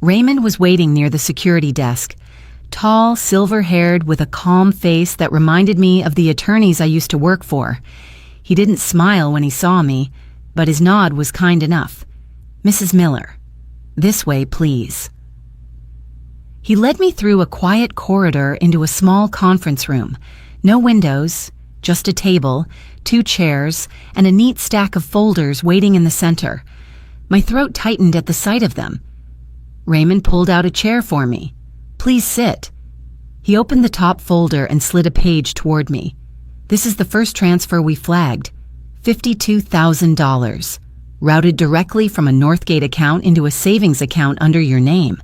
Raymond was waiting near the security desk, tall, silver-haired, with a calm face that reminded me of the attorneys I used to work for. He didn't smile when he saw me, but his nod was kind enough. "Mrs. Miller, this way, please." He led me through a quiet corridor into a small conference room. No windows, just a table, 2 chairs, and a neat stack of folders waiting in the center. My throat tightened at the sight of them. Raymond pulled out a chair for me. "Please sit." He opened the top folder and slid a page toward me. "This is the first transfer we flagged. $52,000. Routed directly from a Northgate account into a savings account under your name."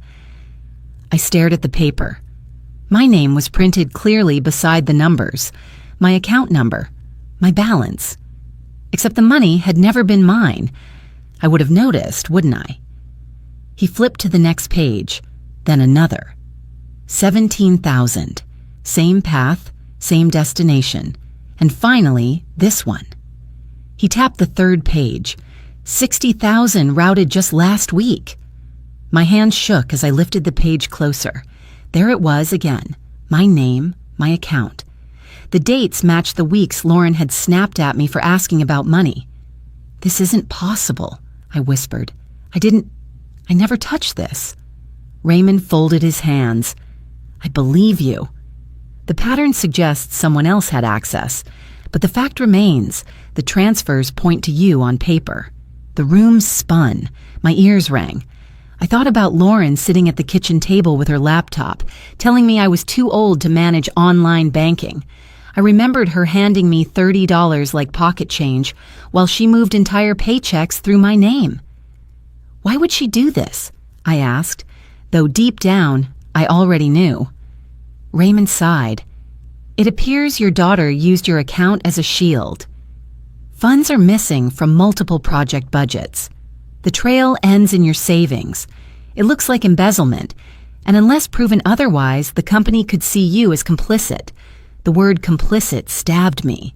I stared at the paper. My name was printed clearly beside the numbers, my account number, my balance. Except the money had never been mine. I would have noticed, wouldn't I? He flipped to the next page, then another. 17,000. Same path, same destination. And finally, this one. He tapped the 3rd page. 60,000 routed just last week. My hands shook as I lifted the page closer. There it was again, my name, my account. The dates matched the weeks Lauren had snapped at me for asking about money. "This isn't possible," I whispered. I never touched this." Raymond folded his hands. "I believe you. The pattern suggests someone else had access, but the fact remains, the transfers point to you on paper." The room spun. My ears rang. I thought about Lauren sitting at the kitchen table with her laptop, telling me I was too old to manage online banking. I remembered her handing me $30 like pocket change while she moved entire paychecks through my name. Why would she do this? I asked, though deep down, I already knew. Raymond sighed. "It appears your daughter used your account as a shield. Funds are missing from multiple project budgets. The trail ends in your savings. It looks like embezzlement, and unless proven otherwise, the company could see you as complicit." The word complicit stabbed me.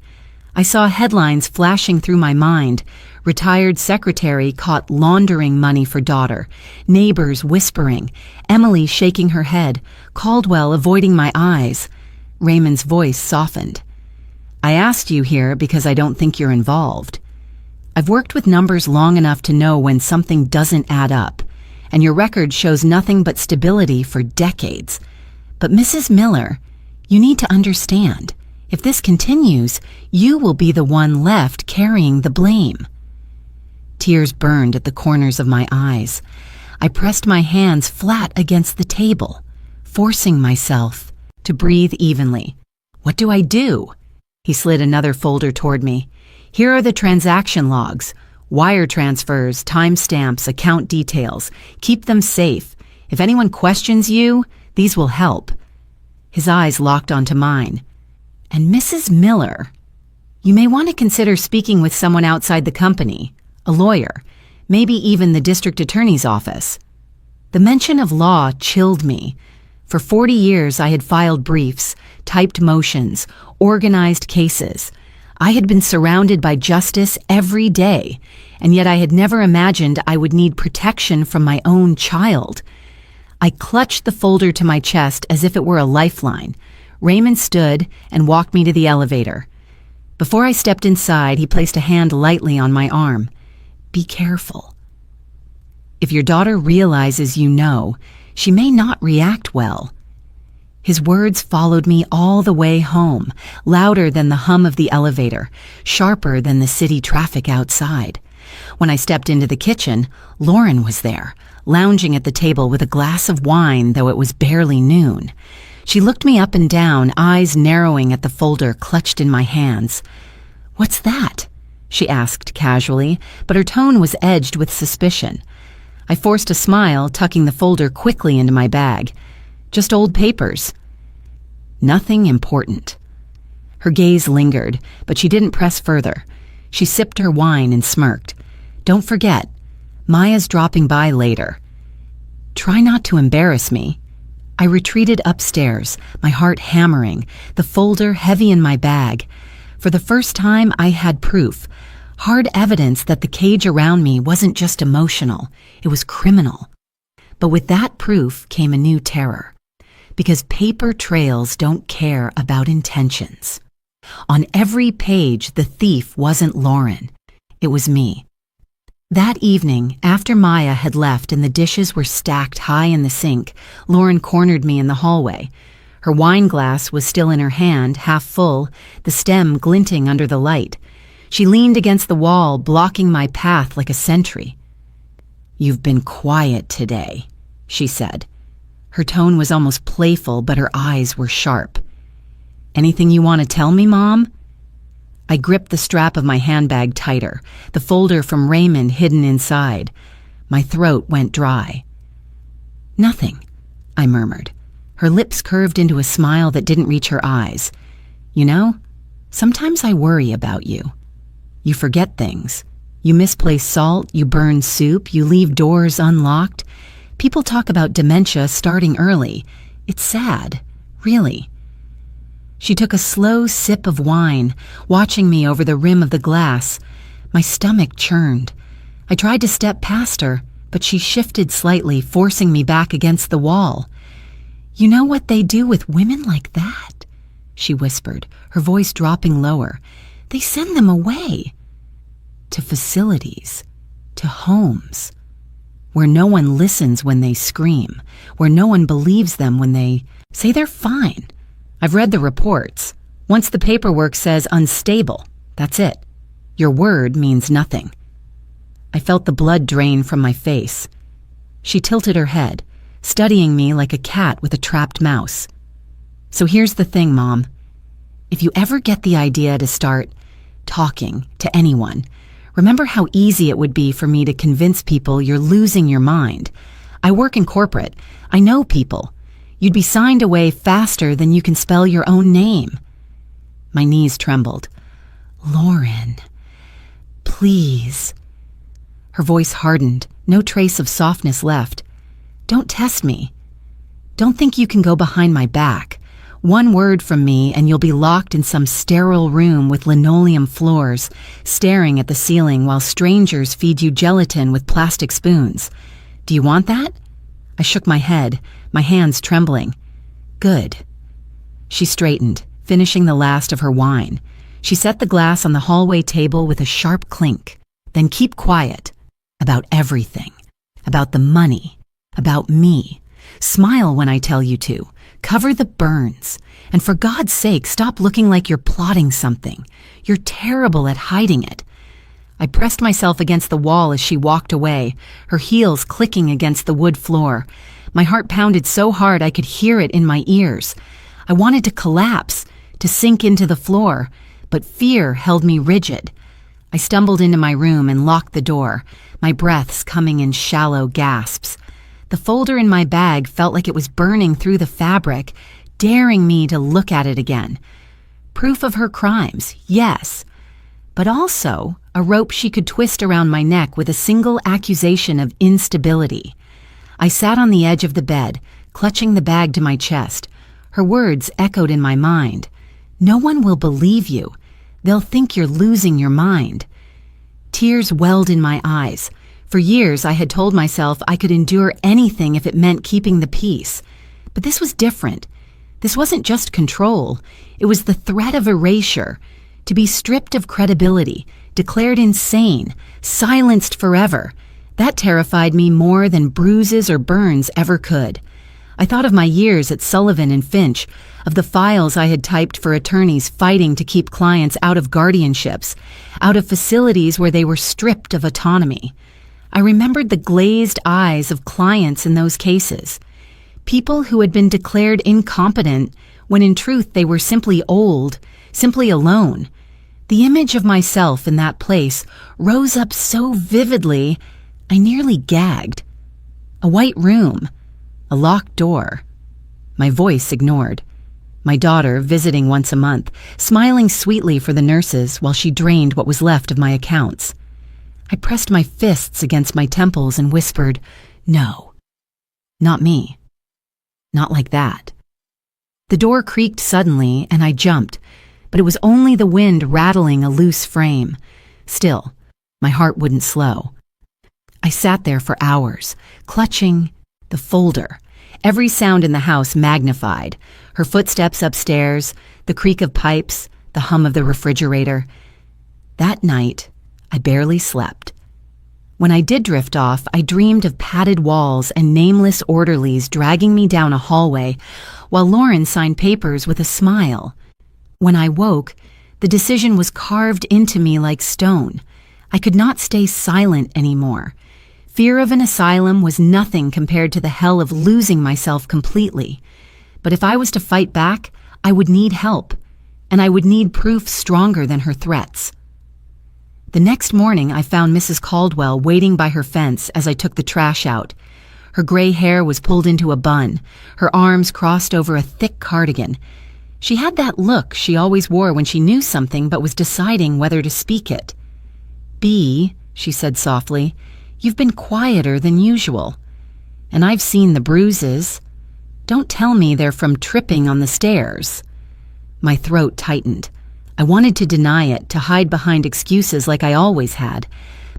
I saw headlines flashing through my mind. Retired secretary caught laundering money for daughter. Neighbors whispering. Emily shaking her head. Caldwell avoiding my eyes. Raymond's voice softened. "I asked you here because I don't think you're involved. I've worked with numbers long enough to know when something doesn't add up, and your record shows nothing but stability for decades. But Mrs. Miller, you need to understand, if this continues, you will be the one left carrying the blame." Tears burned at the corners of my eyes. I pressed my hands flat against the table, forcing myself to breathe evenly. "What do I do?" He slid another folder toward me. "Here are the transaction logs, wire transfers, timestamps, account details. Keep them safe. If anyone questions you, these will help." His eyes locked onto mine. "And Mrs. Miller, you may want to consider speaking with someone outside the company, a lawyer, maybe even the district attorney's office." The mention of law chilled me. For 40 years I had filed briefs, typed motions, organized cases. I had been surrounded by justice every day, and yet I had never imagined I would need protection from my own child. I clutched the folder to my chest as if it were a lifeline. Raymond stood and walked me to the elevator. Before I stepped inside, he placed a hand lightly on my arm. "Be careful. If your daughter realizes you know, she may not react well." His words followed me all the way home, louder than the hum of the elevator, sharper than the city traffic outside. When I stepped into the kitchen, Lauren was there, lounging at the table with a glass of wine, though it was barely noon. She looked me up and down, eyes narrowing at the folder clutched in my hands. "What's that?" she asked casually, but her tone was edged with suspicion. I forced a smile, tucking the folder quickly into my bag. Just old papers. Nothing important. Her gaze lingered, but she didn't press further. She sipped her wine and smirked. Don't forget, Maya's dropping by later. Try not to embarrass me. I retreated upstairs, my heart hammering, the folder heavy in my bag. For the first time, I had proof, hard evidence that the cage around me wasn't just emotional, it was criminal. But with that proof came a new terror, because paper trails don't care about intentions. On every page, the thief wasn't Lauren, it was me. That evening, after Maya had left and the dishes were stacked high in the sink, Lauren cornered me in the hallway. Her wine glass was still in her hand, half full, the stem glinting under the light. She leaned against the wall, blocking my path like a sentry. "You've been quiet today," she said. Her tone was almost playful, but her eyes were sharp. "Anything you want to tell me, Mom?" I gripped the strap of my handbag tighter, the folder from Raymond hidden inside. My throat went dry. "Nothing," I murmured. Her lips curved into a smile that didn't reach her eyes. "You know, sometimes I worry about you. You forget things. You misplace salt, you burn soup, you leave doors unlocked. People talk about dementia starting early. It's sad, really." She took a slow sip of wine, watching me over the rim of the glass. My stomach churned. I tried to step past her, but she shifted slightly, forcing me back against the wall. "You know what they do with women like that?" she whispered, her voice dropping lower. "They send them away. To facilities, to homes, where no one listens when they scream, where no one believes them when they say they're fine. I've read the reports. Once the paperwork says unstable, that's it. Your word means nothing." I felt the blood drain from my face. She tilted her head, studying me like a cat with a trapped mouse. "So here's the thing, Mom. If you ever get the idea to start talking to anyone, remember how easy it would be for me to convince people you're losing your mind. I work in corporate. I know people. You'd be signed away faster than you can spell your own name." My knees trembled. "Lauren, please." Her voice hardened, no trace of softness left. "Don't test me. Don't think you can go behind my back. One word from me and you'll be locked in some sterile room with linoleum floors, staring at the ceiling while strangers feed you gelatin with plastic spoons. Do you want that?" I shook my head, my hands trembling. "Good." She straightened, finishing the last of her wine. She set the glass on the hallway table with a sharp clink. "Then keep quiet. About everything. About the money. About me. Smile when I tell you to. Cover the burns. And for God's sake, stop looking like you're plotting something. You're terrible at hiding it." I pressed myself against the wall as she walked away, her heels clicking against the wood floor. My heart pounded so hard I could hear it in my ears. I wanted to collapse, to sink into the floor, but fear held me rigid. I stumbled into my room and locked the door, my breaths coming in shallow gasps. The folder in my bag felt like it was burning through the fabric, daring me to look at it again. Proof of her crimes, yes, but also a rope she could twist around my neck with a single accusation of instability. I sat on the edge of the bed, clutching the bag to my chest. Her words echoed in my mind. "No one will believe you. They'll think you're losing your mind." Tears welled in my eyes. For years I had told myself I could endure anything if it meant keeping the peace. But this was different. This wasn't just control. It was the threat of erasure. To be stripped of credibility, declared insane, silenced forever. That terrified me more than bruises or burns ever could. I thought of my years at Sullivan and Finch, of the files I had typed for attorneys fighting to keep clients out of guardianships, out of facilities where they were stripped of autonomy. I remembered the glazed eyes of clients in those cases. People who had been declared incompetent when in truth they were simply old, simply alone. The image of myself in that place rose up so vividly, I nearly gagged. A white room, a locked door. My voice ignored. My daughter visiting once a month, smiling sweetly for the nurses while she drained what was left of my accounts. I pressed my fists against my temples and whispered, "No, not me. Not like that." The door creaked suddenly and I jumped, but it was only the wind rattling a loose frame. Still, my heart wouldn't slow. I sat there for hours, clutching the folder. Every sound in the house magnified. Her footsteps upstairs, the creak of pipes, the hum of the refrigerator. That night, I barely slept. When I did drift off, I dreamed of padded walls and nameless orderlies dragging me down a hallway, while Lauren signed papers with a smile. When I woke, the decision was carved into me like stone. I could not stay silent anymore. Fear of an asylum was nothing compared to the hell of losing myself completely. But if I was to fight back, I would need help, and I would need proof stronger than her threats. The next morning, I found Mrs. Caldwell waiting by her fence as I took the trash out. Her gray hair was pulled into a bun, her arms crossed over a thick cardigan. She had that look she always wore when she knew something but was deciding whether to speak it. "Bee," she said softly, "you've been quieter than usual. And I've seen the bruises. Don't tell me they're from tripping on the stairs." My throat tightened. I wanted to deny it, to hide behind excuses like I always had.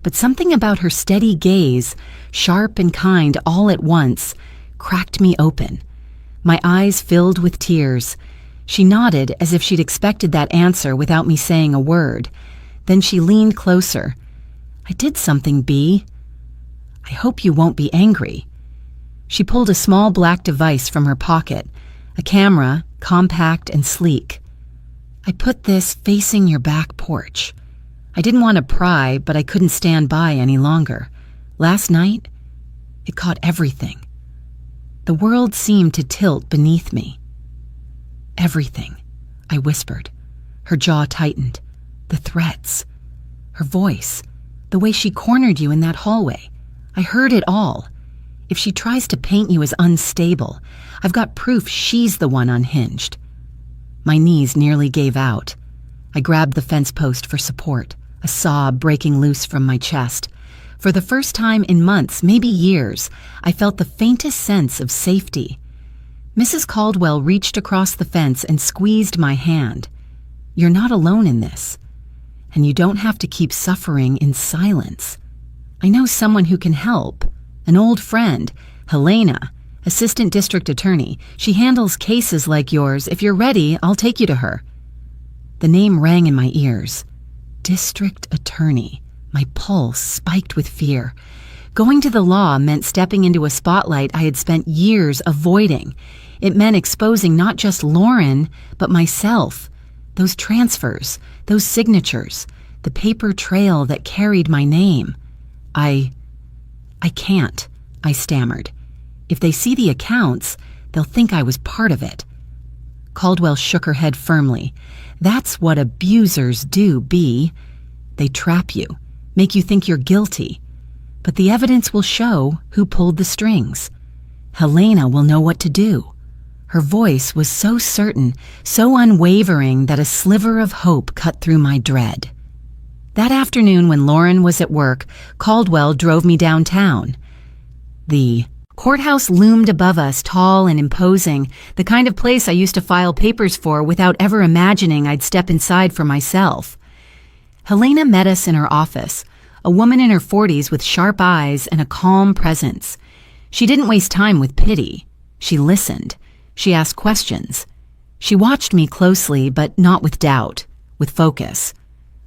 But something about her steady gaze, sharp and kind all at once, cracked me open. My eyes filled with tears. She nodded as if she'd expected that answer without me saying a word. Then she leaned closer. "I did something, Bee. I hope you won't be angry." She pulled a small black device from her pocket, a camera, compact and sleek. "I put this facing your back porch. I didn't want to pry, but I couldn't stand by any longer. Last night, it caught everything. The world seemed to tilt beneath me." "Everything," I whispered. Her jaw tightened. The threats. Her voice. The way she cornered you in that hallway. I heard it all. If she tries to paint you as unstable, I've got proof she's the one unhinged. My knees nearly gave out. I grabbed the fence post for support, a sob breaking loose from my chest. For the first time in months, maybe years, I felt the faintest sense of safety. Mrs. Caldwell reached across the fence and squeezed my hand. "You're not alone in this. And you don't have to keep suffering in silence. I know someone who can help. An old friend, Helena, assistant district attorney. She handles cases like yours. If you're ready, I'll take you to her." The name rang in my ears. District attorney. My pulse spiked with fear. Going to the law meant stepping into a spotlight I had spent years avoiding. It meant exposing not just Lauren, but myself. Those transfers, those signatures, the paper trail that carried my name. I can't, I stammered. If they see the accounts, they'll think I was part of it. Caldwell shook her head firmly. "That's what abusers do, Bee. They trap you, make you think you're guilty. But the evidence will show who pulled the strings. Helena will know what to do." Her voice was so certain, so unwavering that a sliver of hope cut through my dread. That afternoon when Lauren was at work, Caldwell drove me downtown. The courthouse loomed above us, tall and imposing, the kind of place I used to file papers for without ever imagining I'd step inside for myself. Helena met us in her office, a woman in her 40s with sharp eyes and a calm presence. She didn't waste time with pity. She listened. She asked questions. She watched me closely, but not with doubt, with focus.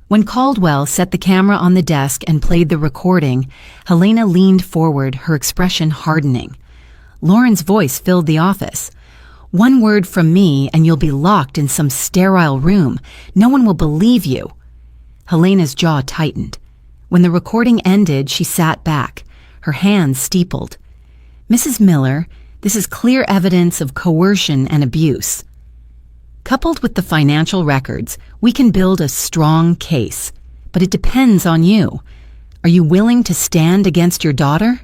When Caldwell set the camera on the desk and played the recording, Helena leaned forward, her expression hardening. Lauren's voice filled the office. "One word from me and you'll be locked in some sterile room. No one will believe you." Helena's jaw tightened. When the recording ended, she sat back, her hands steepled. "Mrs. Miller, this is clear evidence of coercion and abuse." Coupled with the financial records, we can build a strong case. But it depends on you. Are you willing to stand against your daughter?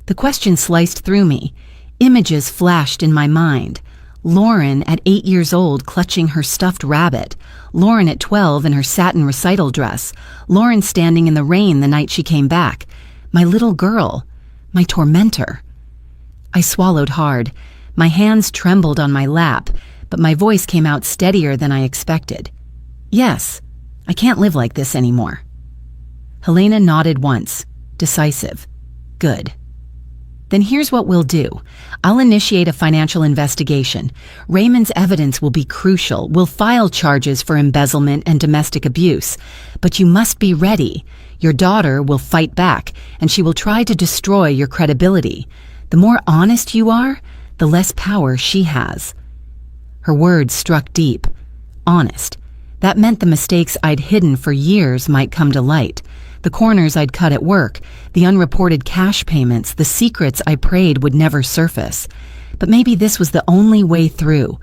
The question sliced through me. Images flashed in my mind. Lauren at 8 years old clutching her stuffed rabbit. Lauren at 12 in her satin recital dress. Lauren standing in the rain the night she came back. My little girl. My tormentor. I swallowed hard. My hands trembled on my lap, but my voice came out steadier than I expected. Yes, I can't live like this anymore. Helena nodded once, decisive. Good. Then here's what we'll do. I'll initiate a financial investigation. Raymond's evidence will be crucial. We'll file charges for embezzlement and domestic abuse. But you must be ready. Your daughter will fight back, and she will try to destroy your credibility. The more honest you are, the less power she has. Her words struck deep. Honest. That meant the mistakes I'd hidden for years might come to light. The corners I'd cut at work, the unreported cash payments, the secrets I prayed would never surface. But maybe this was the only way through.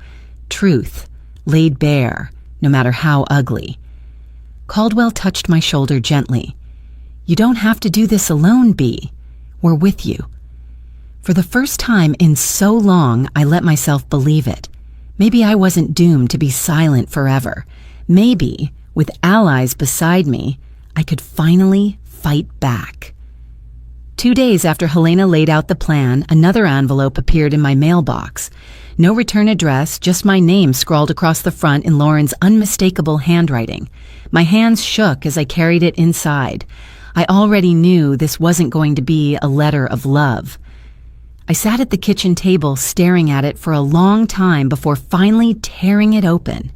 Truth, laid bare, no matter how ugly. Caldwell touched my shoulder gently. You don't have to do this alone, Bea. We're with you. For the first time in so long, I let myself believe it. Maybe I wasn't doomed to be silent forever. Maybe, with allies beside me, I could finally fight back. 2 days after Helena laid out the plan, another envelope appeared in my mailbox. No return address, just my name scrawled across the front in Lauren's unmistakable handwriting. My hands shook as I carried it inside. I already knew this wasn't going to be a letter of love. I sat at the kitchen table staring at it for a long time before finally tearing it open.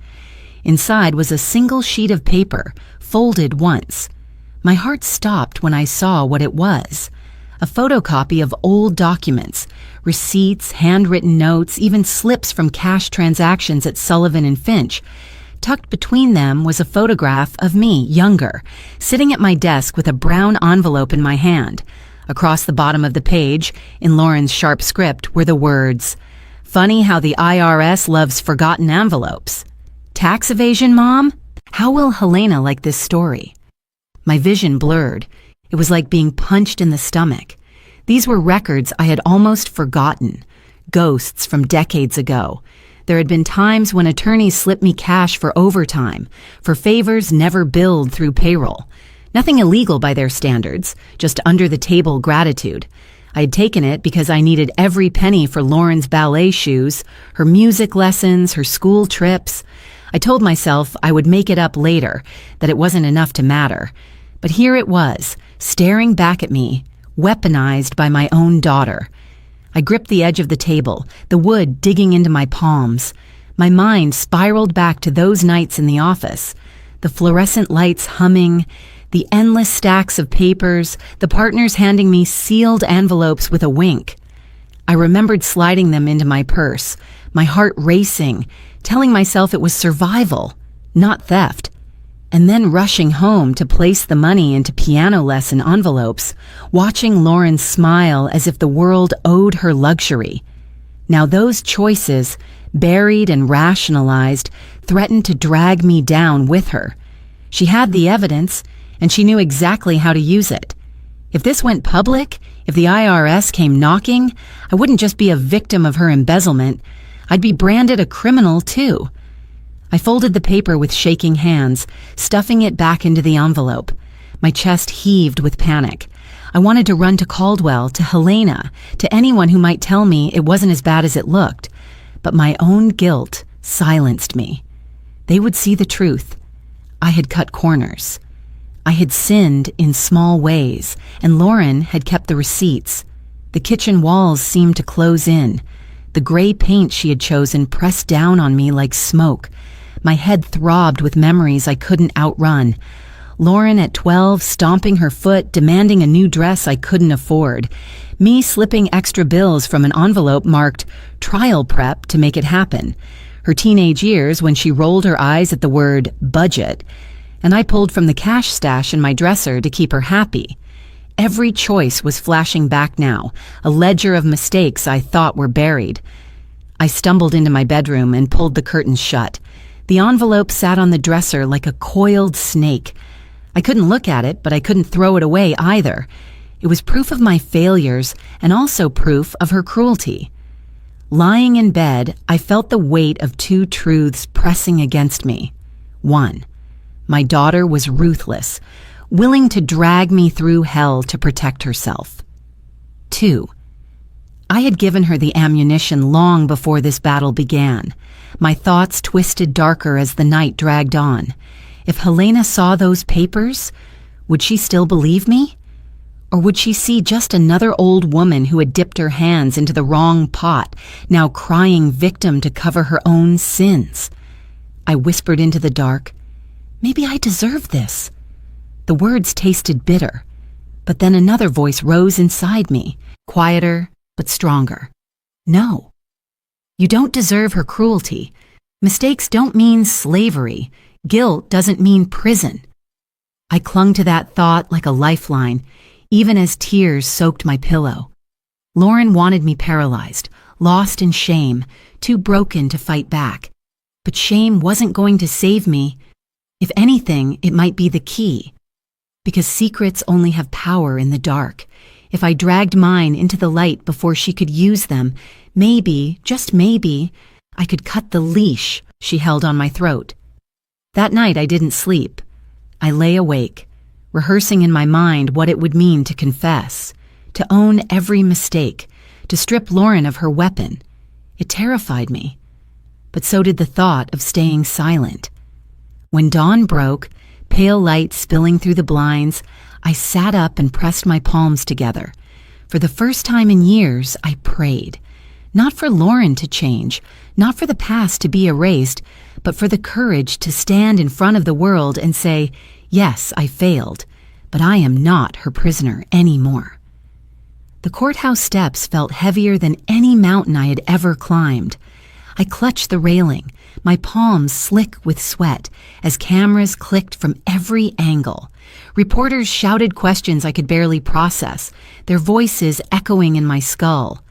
Inside was a single sheet of paper, folded once. My heart stopped when I saw what it was. A photocopy of old documents, receipts, handwritten notes, even slips from cash transactions at Sullivan and Finch. Tucked between them was a photograph of me, younger, sitting at my desk with a brown envelope in my hand. Across the bottom of the page, in Lauren's sharp script, were the words, "Funny how the IRS loves forgotten envelopes. Tax evasion, Mom? How will Helena like this story?" My vision blurred. It was like being punched in the stomach. These were records I had almost forgotten. Ghosts from decades ago. There had been times when attorneys slipped me cash for overtime, for favors never billed through payroll. Nothing illegal by their standards, just under-the-table gratitude. I had taken it because I needed every penny for Lauren's ballet shoes, her music lessons, her school trips. I told myself I would make it up later, that it wasn't enough to matter. But here it was, staring back at me, weaponized by my own daughter. I gripped the edge of the table, the wood digging into my palms. My mind spiraled back to those nights in the office. The fluorescent lights humming, the endless stacks of papers, the partners handing me sealed envelopes with a wink. I remembered sliding them into my purse, my heart racing, telling myself it was survival, not theft, and then rushing home to place the money into piano lesson envelopes, watching Lauren smile as if the world owed her luxury. Now those choices, buried and rationalized, threatened to drag me down with her. She had the evidence, and she knew exactly how to use it. If this went public, if the IRS came knocking, I wouldn't just be a victim of her embezzlement, I'd be branded a criminal too. I folded the paper with shaking hands, stuffing it back into the envelope. My chest heaved with panic. I wanted to run to Caldwell, to Helena, to anyone who might tell me it wasn't as bad as it looked. But my own guilt silenced me. They would see the truth. I had cut corners. I had sinned in small ways, and Lauren had kept the receipts. The kitchen walls seemed to close in. The gray paint she had chosen pressed down on me like smoke. My head throbbed with memories I couldn't outrun. Lauren at 12 stomping her foot, demanding a new dress I couldn't afford. Me slipping extra bills from an envelope marked trial prep to make it happen. Her teenage years when she rolled her eyes at the word budget. And I pulled from the cash stash in my dresser to keep her happy. Every choice was flashing back now, a ledger of mistakes I thought were buried. I stumbled into my bedroom and pulled the curtains shut. The envelope sat on the dresser like a coiled snake. I couldn't look at it, but I couldn't throw it away either. It was proof of my failures and also proof of her cruelty. Lying in bed, I felt the weight of two truths pressing against me. 1. My daughter was ruthless, willing to drag me through hell to protect herself. 2. I had given her the ammunition long before this battle began. My thoughts twisted darker as the night dragged on. If Helena saw those papers, would she still believe me? Or would she see just another old woman who had dipped her hands into the wrong pot, now crying victim to cover her own sins? I whispered into the dark, "Maybe I deserve this." The words tasted bitter, but then another voice rose inside me, quieter but stronger. "No, you don't deserve her cruelty. Mistakes don't mean slavery. Guilt doesn't mean prison." I clung to that thought like a lifeline, even as tears soaked my pillow. Lauren wanted me paralyzed, lost in shame, too broken to fight back. But shame wasn't going to save me. If anything, it might be the key. Because secrets only have power in the dark. If I dragged mine into the light before she could use them, maybe, just maybe, I could cut the leash she held on my throat. That night I didn't sleep. I lay awake, rehearsing in my mind what it would mean to confess, to own every mistake, to strip Lauren of her weapon. It terrified me, but so did the thought of staying silent. When dawn broke, pale light spilling through the blinds, I sat up and pressed my palms together. For the first time in years, I prayed. Not for Lauren to change, not for the past to be erased, but for the courage to stand in front of the world and say, "Yes, I failed, but I am not her prisoner anymore." The courthouse steps felt heavier than any mountain I had ever climbed. I clutched the railing, my palms slick with sweat, as cameras clicked from every angle. Reporters shouted questions I could barely process, their voices echoing in my skull.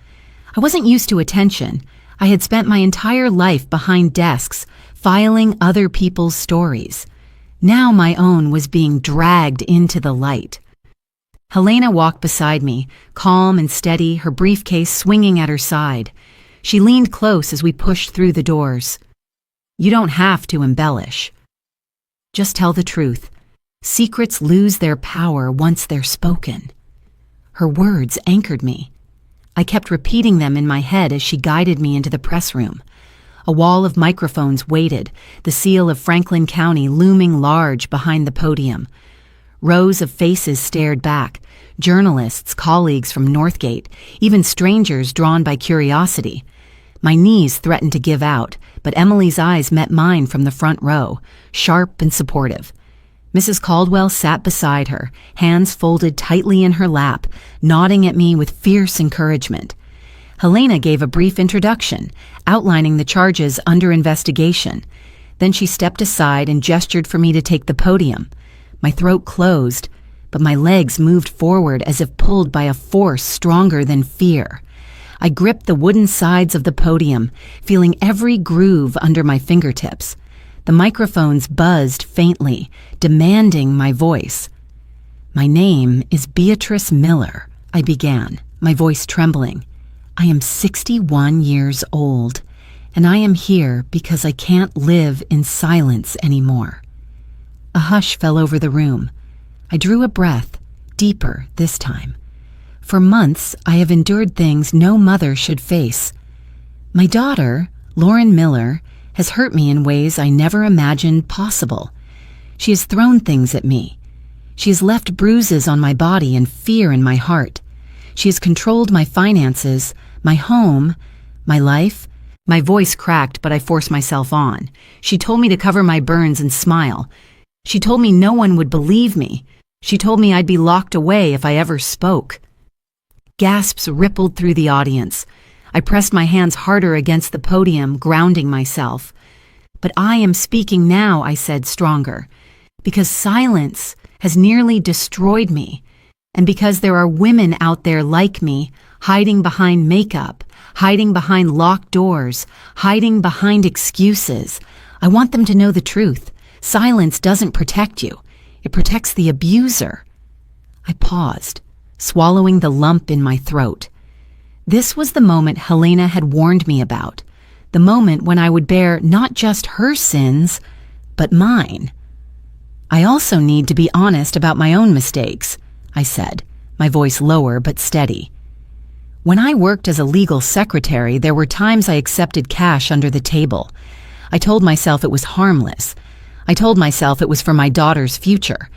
I wasn't used to attention. I had spent my entire life behind desks, filing other people's stories. Now my own was being dragged into the light. Helena walked beside me, calm and steady, her briefcase swinging at her side. She leaned close as we pushed through the doors. "You don't have to embellish. Just tell the truth. Secrets lose their power once they're spoken." Her words anchored me. I kept repeating them in my head as she guided me into the press room. A wall of microphones waited, the seal of Franklin County looming large behind the podium. Rows of faces stared back, journalists, colleagues from Northgate, even strangers drawn by curiosity. My knees threatened to give out, but Emily's eyes met mine from the front row, sharp and supportive. Mrs. Caldwell sat beside her, hands folded tightly in her lap, nodding at me with fierce encouragement. Helena gave a brief introduction, outlining the charges under investigation. Then she stepped aside and gestured for me to take the podium. My throat closed, but my legs moved forward as if pulled by a force stronger than fear. I gripped the wooden sides of the podium, feeling every groove under my fingertips. The microphones buzzed faintly, demanding my voice. "My name is Beatrice Miller," I began, my voice trembling. "I am 61 years old, and I am here because I can't live in silence anymore." A hush fell over the room. I drew a breath, deeper this time. For months, I have endured things no mother should face. My daughter, Lauren Miller, has hurt me in ways I never imagined possible. She has thrown things at me. She has left bruises on my body and fear in my heart. She has controlled my finances, my home, my life. My voice cracked, but I forced myself on. She told me to cover my burns and smile. She told me no one would believe me. She told me I'd be locked away if I ever spoke. Gasps rippled through the audience. I pressed my hands harder against the podium, grounding myself. "But I am speaking now," I said, stronger, "because silence has nearly destroyed me, and because there are women out there like me, hiding behind makeup, hiding behind locked doors, hiding behind excuses. I want them to know the truth. Silence doesn't protect you. It protects the abuser. I paused, swallowing the lump in my throat. This was the moment Helena had warned me about, the moment when I would bear not just her sins, but mine. I also need to be honest about my own mistakes, I said, my voice lower but steady. When I worked as a legal secretary, there were times I accepted cash under the table. I told myself it was harmless. I told myself it was for my daughter's future.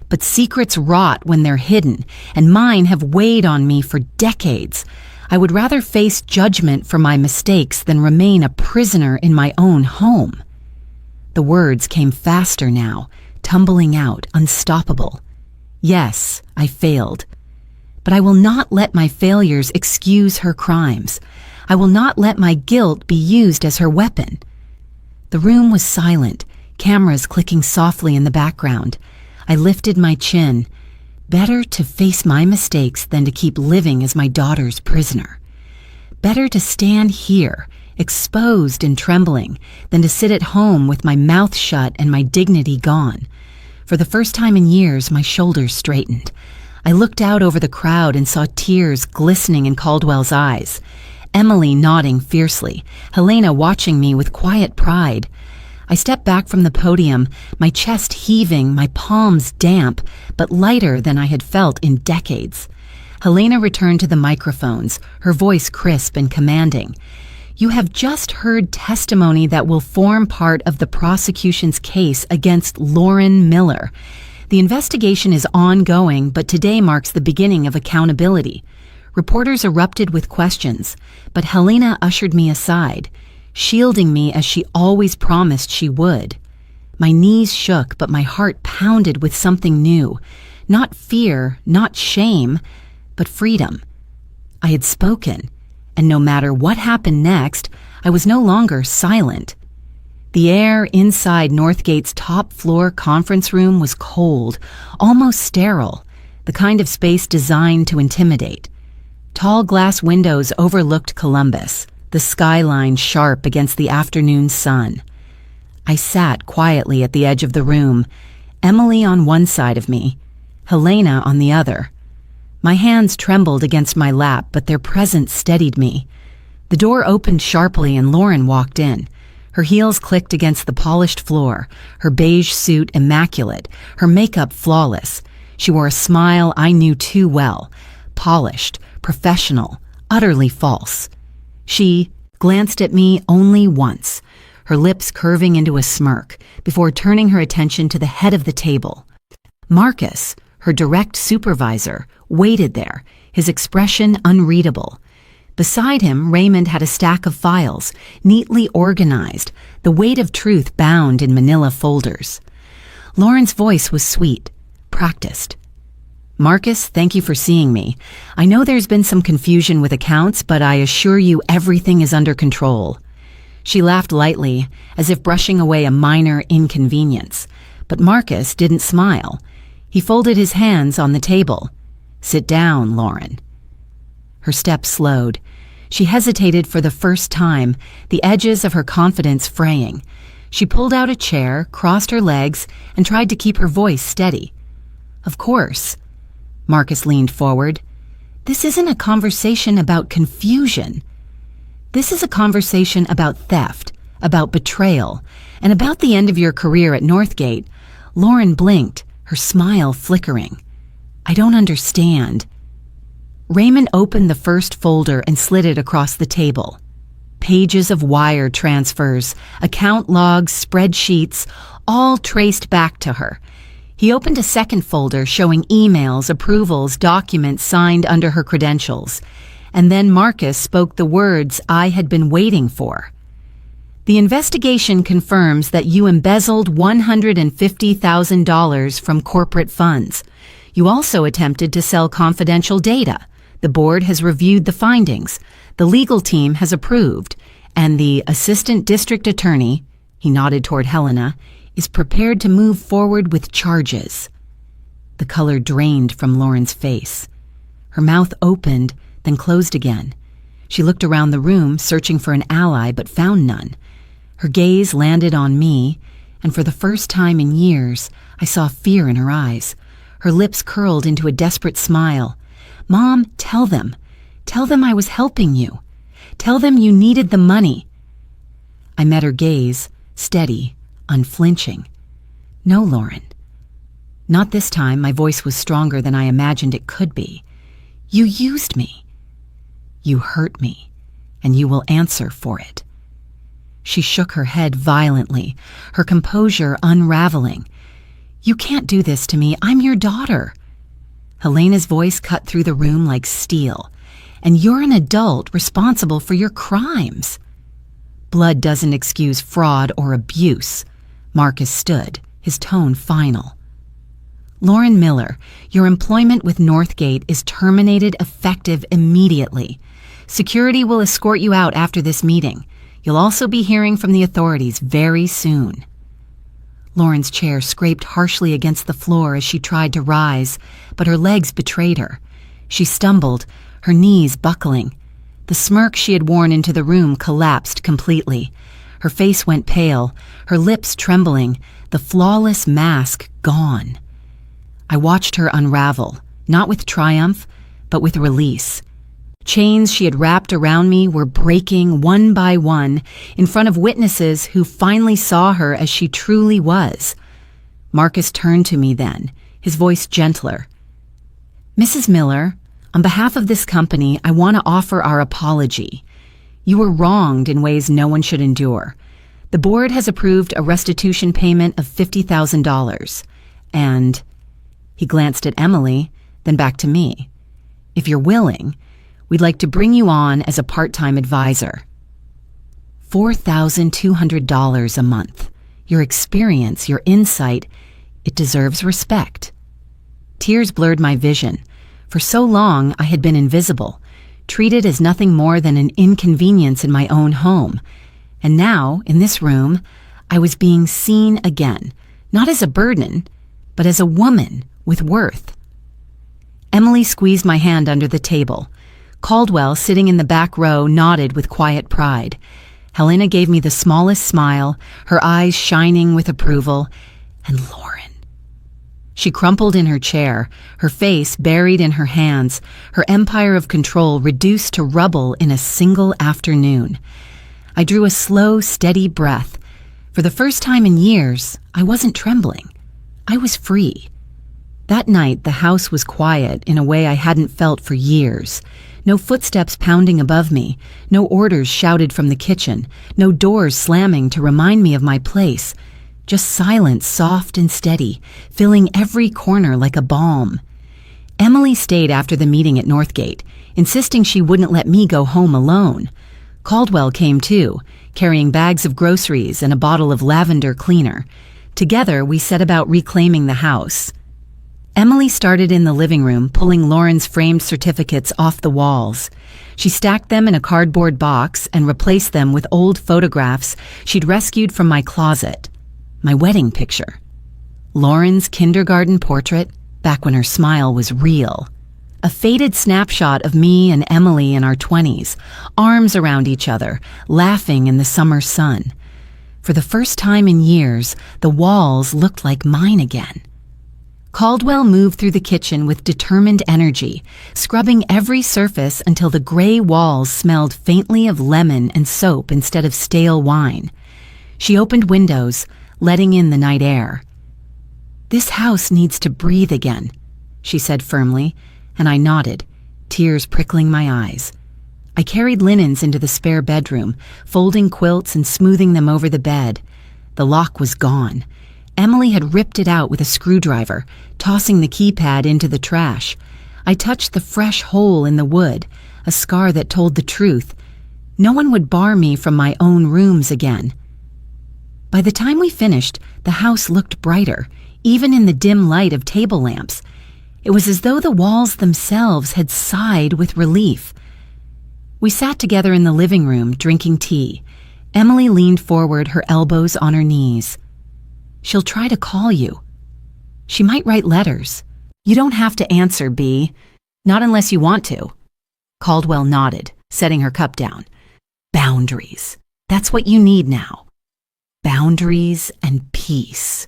But secrets rot when they're hidden, and mine have weighed on me for decades. I would rather face judgment for my mistakes than remain a prisoner in my own home. The words came faster now, tumbling out, unstoppable. Yes, I failed. But I will not let my failures excuse her crimes. I will not let my guilt be used as her weapon. The room was silent, cameras clicking softly in the background. I lifted my chin. Better to face my mistakes than to keep living as my daughter's prisoner. Better to stand here, exposed and trembling, than to sit at home with my mouth shut and my dignity gone. For the first time in years, my shoulders straightened. I looked out over the crowd and saw tears glistening in Caldwell's eyes. Emily nodding fiercely, Helena watching me with quiet pride. I stepped back from the podium, my chest heaving, my palms damp, but lighter than I had felt in decades. Helena returned to the microphones, her voice crisp and commanding. You have just heard testimony that will form part of the prosecution's case against Lauren Miller. The investigation is ongoing, but today marks the beginning of accountability. Reporters erupted with questions, but Helena ushered me aside, shielding me as she always promised she would. My knees shook, but my heart pounded with something new. Not fear, not shame, but freedom. I had spoken, and no matter what happened next, I was no longer silent. The air inside Northgate's top-floor conference room was cold, almost sterile, the kind of space designed to intimidate. Tall glass windows overlooked Columbus, the skyline sharp against the afternoon sun. I sat quietly at the edge of the room, Emily on one side of me, Helena on the other. My hands trembled against my lap, but their presence steadied me. The door opened sharply and Lauren walked in. Her heels clicked against the polished floor, her beige suit immaculate, her makeup flawless. She wore a smile I knew too well, polished, professional, utterly false. She glanced at me only once, her lips curving into a smirk, before turning her attention to the head of the table. Marcus, her direct supervisor, waited there, his expression unreadable. Beside him, Raymond had a stack of files, neatly organized, the weight of truth bound in manila folders. Lauren's voice was sweet, practiced. Marcus, thank you for seeing me. I know there's been some confusion with accounts, but I assure you everything is under control. She laughed lightly, as if brushing away a minor inconvenience. But Marcus didn't smile. He folded his hands on the table. Sit down, Lauren. Her step slowed. She hesitated for the first time, the edges of her confidence fraying. She pulled out a chair, crossed her legs, and tried to keep her voice steady. Of course. Marcus leaned forward. This isn't a conversation about confusion. This is a conversation about theft, about betrayal, and about the end of your career at Northgate. Lauren blinked, her smile flickering. I don't understand. Raymond opened the first folder and slid it across the table. Pages of wire transfers, account logs, spreadsheets, all traced back to her. He opened a second folder showing emails, approvals, documents signed under her credentials. And then Marcus spoke the words I had been waiting for. The investigation confirms that you embezzled $150,000 from corporate funds. You also attempted to sell confidential data. The board has reviewed the findings. The legal team has approved. And the assistant district attorney, he nodded toward Helena, is prepared to move forward with charges. The color drained from Lauren's face. Her mouth opened, then closed again. She looked around the room, searching for an ally, but found none. Her gaze landed on me, and for the first time in years, I saw fear in her eyes. Her lips curled into a desperate smile. "Mom, tell them. Tell them I was helping you. Tell them you needed the money." I met her gaze, steady, unflinching. "No, Lauren. Not this time." My voice was stronger than I imagined it could be. "You used me. You hurt me, and you will answer for it." She shook her head violently, her composure unraveling. "You can't do this to me. I'm your daughter." Helena's voice cut through the room like steel. "And you're an adult responsible for your crimes." "Blood doesn't excuse fraud or abuse." Marcus stood, his tone final. "Lauren Miller, your employment with Northgate is terminated effective immediately. Security will escort you out after this meeting. You'll also be hearing from the authorities very soon." Lauren's chair scraped harshly against the floor as she tried to rise, but her legs betrayed her. She stumbled, her knees buckling. The smirk she had worn into the room collapsed completely. Her face went pale, her lips trembling, the flawless mask gone. I watched her unravel, not with triumph, but with release. Chains she had wrapped around me were breaking one by one in front of witnesses who finally saw her as she truly was. Marcus turned to me then, his voice gentler. "Mrs. Miller, on behalf of this company, I want to offer our apology. You were wronged in ways no one should endure. The board has approved a restitution payment of $50,000. And," he glanced at Emily, then back to me, "if you're willing, we'd like to bring you on as a part-time advisor. $4,200 a month. Your experience, your insight, it deserves respect." Tears blurred my vision. For so long, I had been invisible, treated as nothing more than an inconvenience in my own home. And now, in this room, I was being seen again, not as a burden, but as a woman with worth. Emily squeezed my hand under the table. Caldwell, sitting in the back row, nodded with quiet pride. Helena gave me the smallest smile, her eyes shining with approval. And Lauren. She crumpled in her chair, her face buried in her hands, her empire of control reduced to rubble in a single afternoon. I drew a slow, steady breath. For the first time in years, I wasn't trembling. I was free. That night, the house was quiet in a way I hadn't felt for years. No footsteps pounding above me, no orders shouted from the kitchen, no doors slamming to remind me of my place. Just silence, soft and steady, filling every corner like a balm. Emily stayed after the meeting at Northgate, insisting she wouldn't let me go home alone. Caldwell came too, carrying bags of groceries and a bottle of lavender cleaner. Together, we set about reclaiming the house. Emily started in the living room, pulling Lauren's framed certificates off the walls. She stacked them in a cardboard box and replaced them with old photographs she'd rescued from my closet. My wedding picture. Lauren's kindergarten portrait, back when her smile was real. A faded snapshot of me and Emily in our 20s, arms around each other, laughing in the summer sun. For the first time in years, the walls looked like mine again. Caldwell moved through the kitchen with determined energy, scrubbing every surface until the gray walls smelled faintly of lemon and soap instead of stale wine. She opened windows, letting in the night air. "This house needs to breathe again," she said firmly, and I nodded, tears prickling my eyes. I carried linens into the spare bedroom, folding quilts and smoothing them over the bed. The lock was gone. Emily had ripped it out with a screwdriver, tossing the keypad into the trash. I touched the fresh hole in the wood, a scar that told the truth. No one would bar me from my own rooms again. By the time we finished, the house looked brighter, even in the dim light of table lamps. It was as though the walls themselves had sighed with relief. We sat together in the living room, drinking tea. Emily leaned forward, her elbows on her knees. "She'll try to call you. She might write letters. You don't have to answer, B. Not unless you want to." Caldwell nodded, setting her cup down. Boundaries. That's what you need now. Boundaries and peace.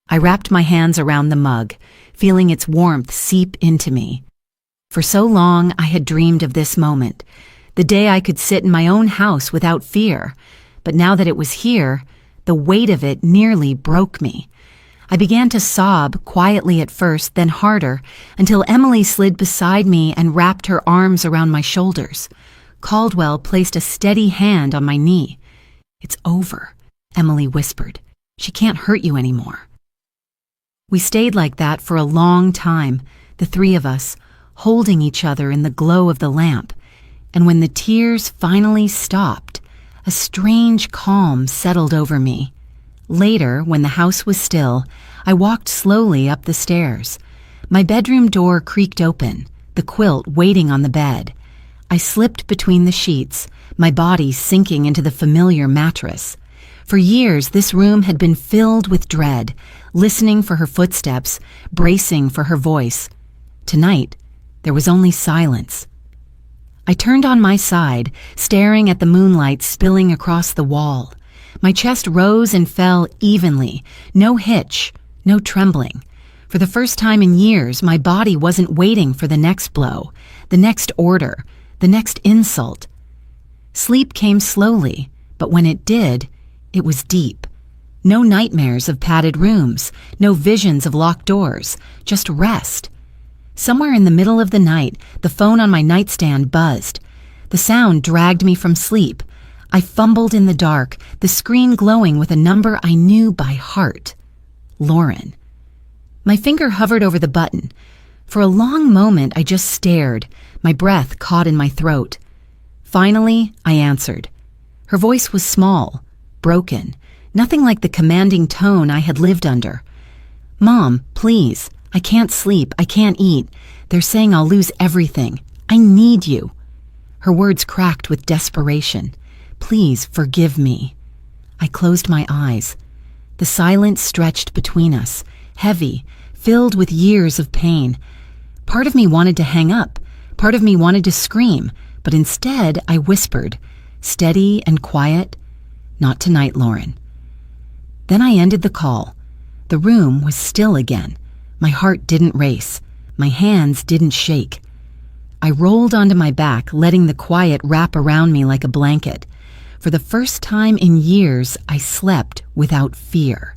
I wrapped my hands around the mug, feeling its warmth seep into me. For so long, I had dreamed of this moment, the day I could sit in my own house without fear. But now that it was here, the weight of it nearly broke me. I began to sob, quietly at first, then harder, until Emily slid beside me and wrapped her arms around my shoulders. Caldwell placed a steady hand on my knee. "It's over," Emily whispered. "She can't hurt you anymore." We stayed like that for a long time, the three of us, holding each other in the glow of the lamp. And when the tears finally stopped, a strange calm settled over me. Later, when the house was still, I walked slowly up the stairs. My bedroom door creaked open, the quilt waiting on the bed. I slipped between the sheets, my body sinking into the familiar mattress. For years, this room had been filled with dread, listening for her footsteps, bracing for her voice. Tonight, there was only silence. I turned on my side, staring at the moonlight spilling across the wall. My chest rose and fell evenly, no hitch, no trembling. For the first time in years, my body wasn't waiting for the next blow, the next order, the next insult. Sleep came slowly, but when it did, it was deep. No nightmares of padded rooms, no visions of locked doors, just rest. Somewhere in the middle of the night, the phone on my nightstand buzzed. The sound dragged me from sleep. I fumbled in the dark, the screen glowing with a number I knew by heart. Lauren. My finger hovered over the button. For a long moment, I just stared, my breath caught in my throat. Finally, I answered. Her voice was small, broken, nothing like the commanding tone I had lived under. "Mom, please. I can't sleep. I can't eat. They're saying I'll lose everything. I need you." Her words cracked with desperation. "Please forgive me." I closed my eyes. The silence stretched between us, heavy, filled with years of pain. Part of me wanted to hang up. Part of me wanted to scream. But instead, I whispered, steady and quiet, "Not tonight, Lauren." Then I ended the call. The room was still again. My heart didn't race. My hands didn't shake. I rolled onto my back, letting the quiet wrap around me like a blanket. For the first time in years, I slept without fear.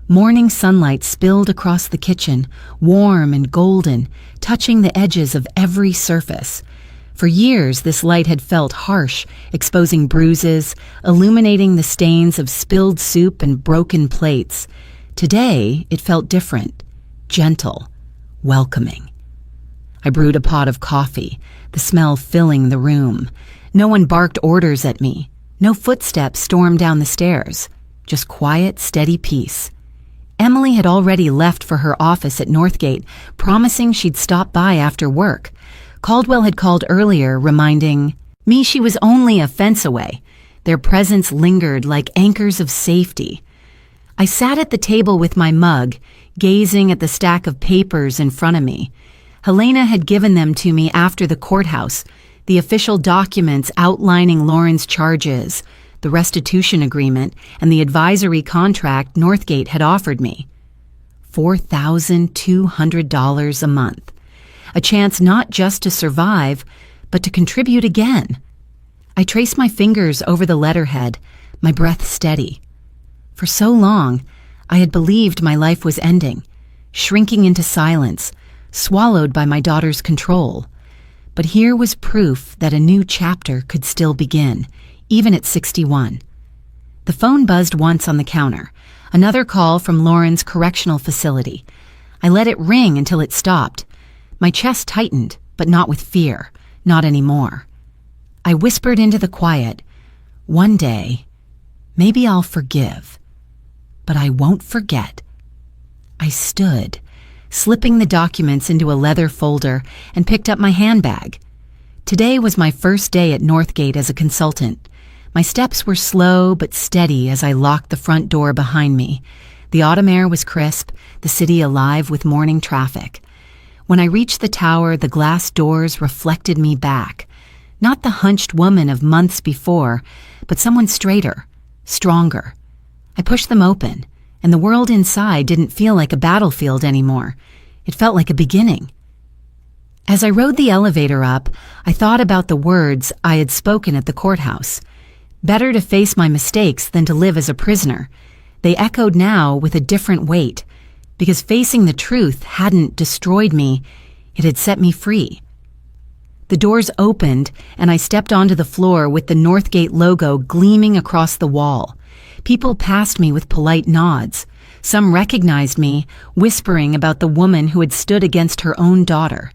Morning sunlight spilled across the kitchen, warm and golden, touching the edges of every surface. For years, this light had felt harsh, exposing bruises, illuminating the stains of spilled soup and broken plates. Today, it felt different. Gentle, welcoming. I brewed a pot of coffee, the smell filling the room. No one barked orders at me. No footsteps stormed down the stairs. Just quiet, steady peace. Emily had already left for her office at Northgate, promising she'd stop by after work. Caldwell had called earlier, reminding me she was only a fence away. Their presence lingered like anchors of safety. I sat at the table with my mug, gazing at the stack of papers in front of me. Helena had given them to me after the courthouse, the official documents outlining Lauren's charges, the restitution agreement, and the advisory contract Northgate had offered me. $4,200 a month. A chance not just to survive, but to contribute again. I traced my fingers over the letterhead, my breath steady. For so long, I had believed my life was ending, shrinking into silence, swallowed by my daughter's control. But here was proof that a new chapter could still begin, even at 61. The phone buzzed once on the counter, another call from Lauren's correctional facility. I let it ring until it stopped. My chest tightened, but not with fear, not anymore. I whispered into the quiet, "One day, maybe I'll forgive. But I won't forget." I stood, slipping the documents into a leather folder, and picked up my handbag. Today was my first day at Northgate as a consultant. My steps were slow but steady as I locked the front door behind me. The autumn air was crisp, the city alive with morning traffic. When I reached the tower, the glass doors reflected me back. Not the hunched woman of months before, but someone straighter, stronger. I pushed them open, and the world inside didn't feel like a battlefield anymore. It felt like a beginning. As I rode the elevator up, I thought about the words I had spoken at the courthouse. Better to face my mistakes than to live as a prisoner. They echoed now with a different weight, because facing the truth hadn't destroyed me, it had set me free. The doors opened, and I stepped onto the floor with the Northgate logo gleaming across the wall. People passed me with polite nods. Some recognized me, whispering about the woman who had stood against her own daughter.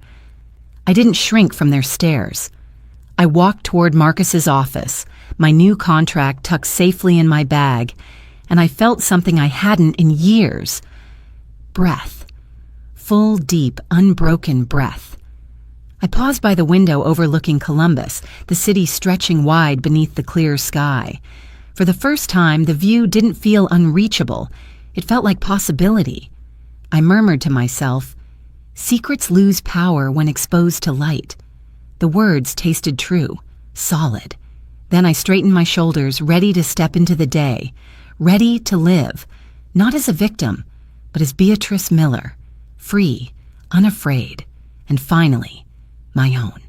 I didn't shrink from their stares. I walked toward Marcus's office, my new contract tucked safely in my bag, and I felt something I hadn't in years. Breath. Full, deep, unbroken breath. I paused by the window overlooking Columbus, the city stretching wide beneath the clear sky. For the first time, the view didn't feel unreachable. It felt like possibility. I murmured to myself, "Secrets lose power when exposed to light." The words tasted true, solid. Then I straightened my shoulders, ready to step into the day, ready to live, not as a victim, but as Beatrice Miller, free, unafraid, and finally, my own.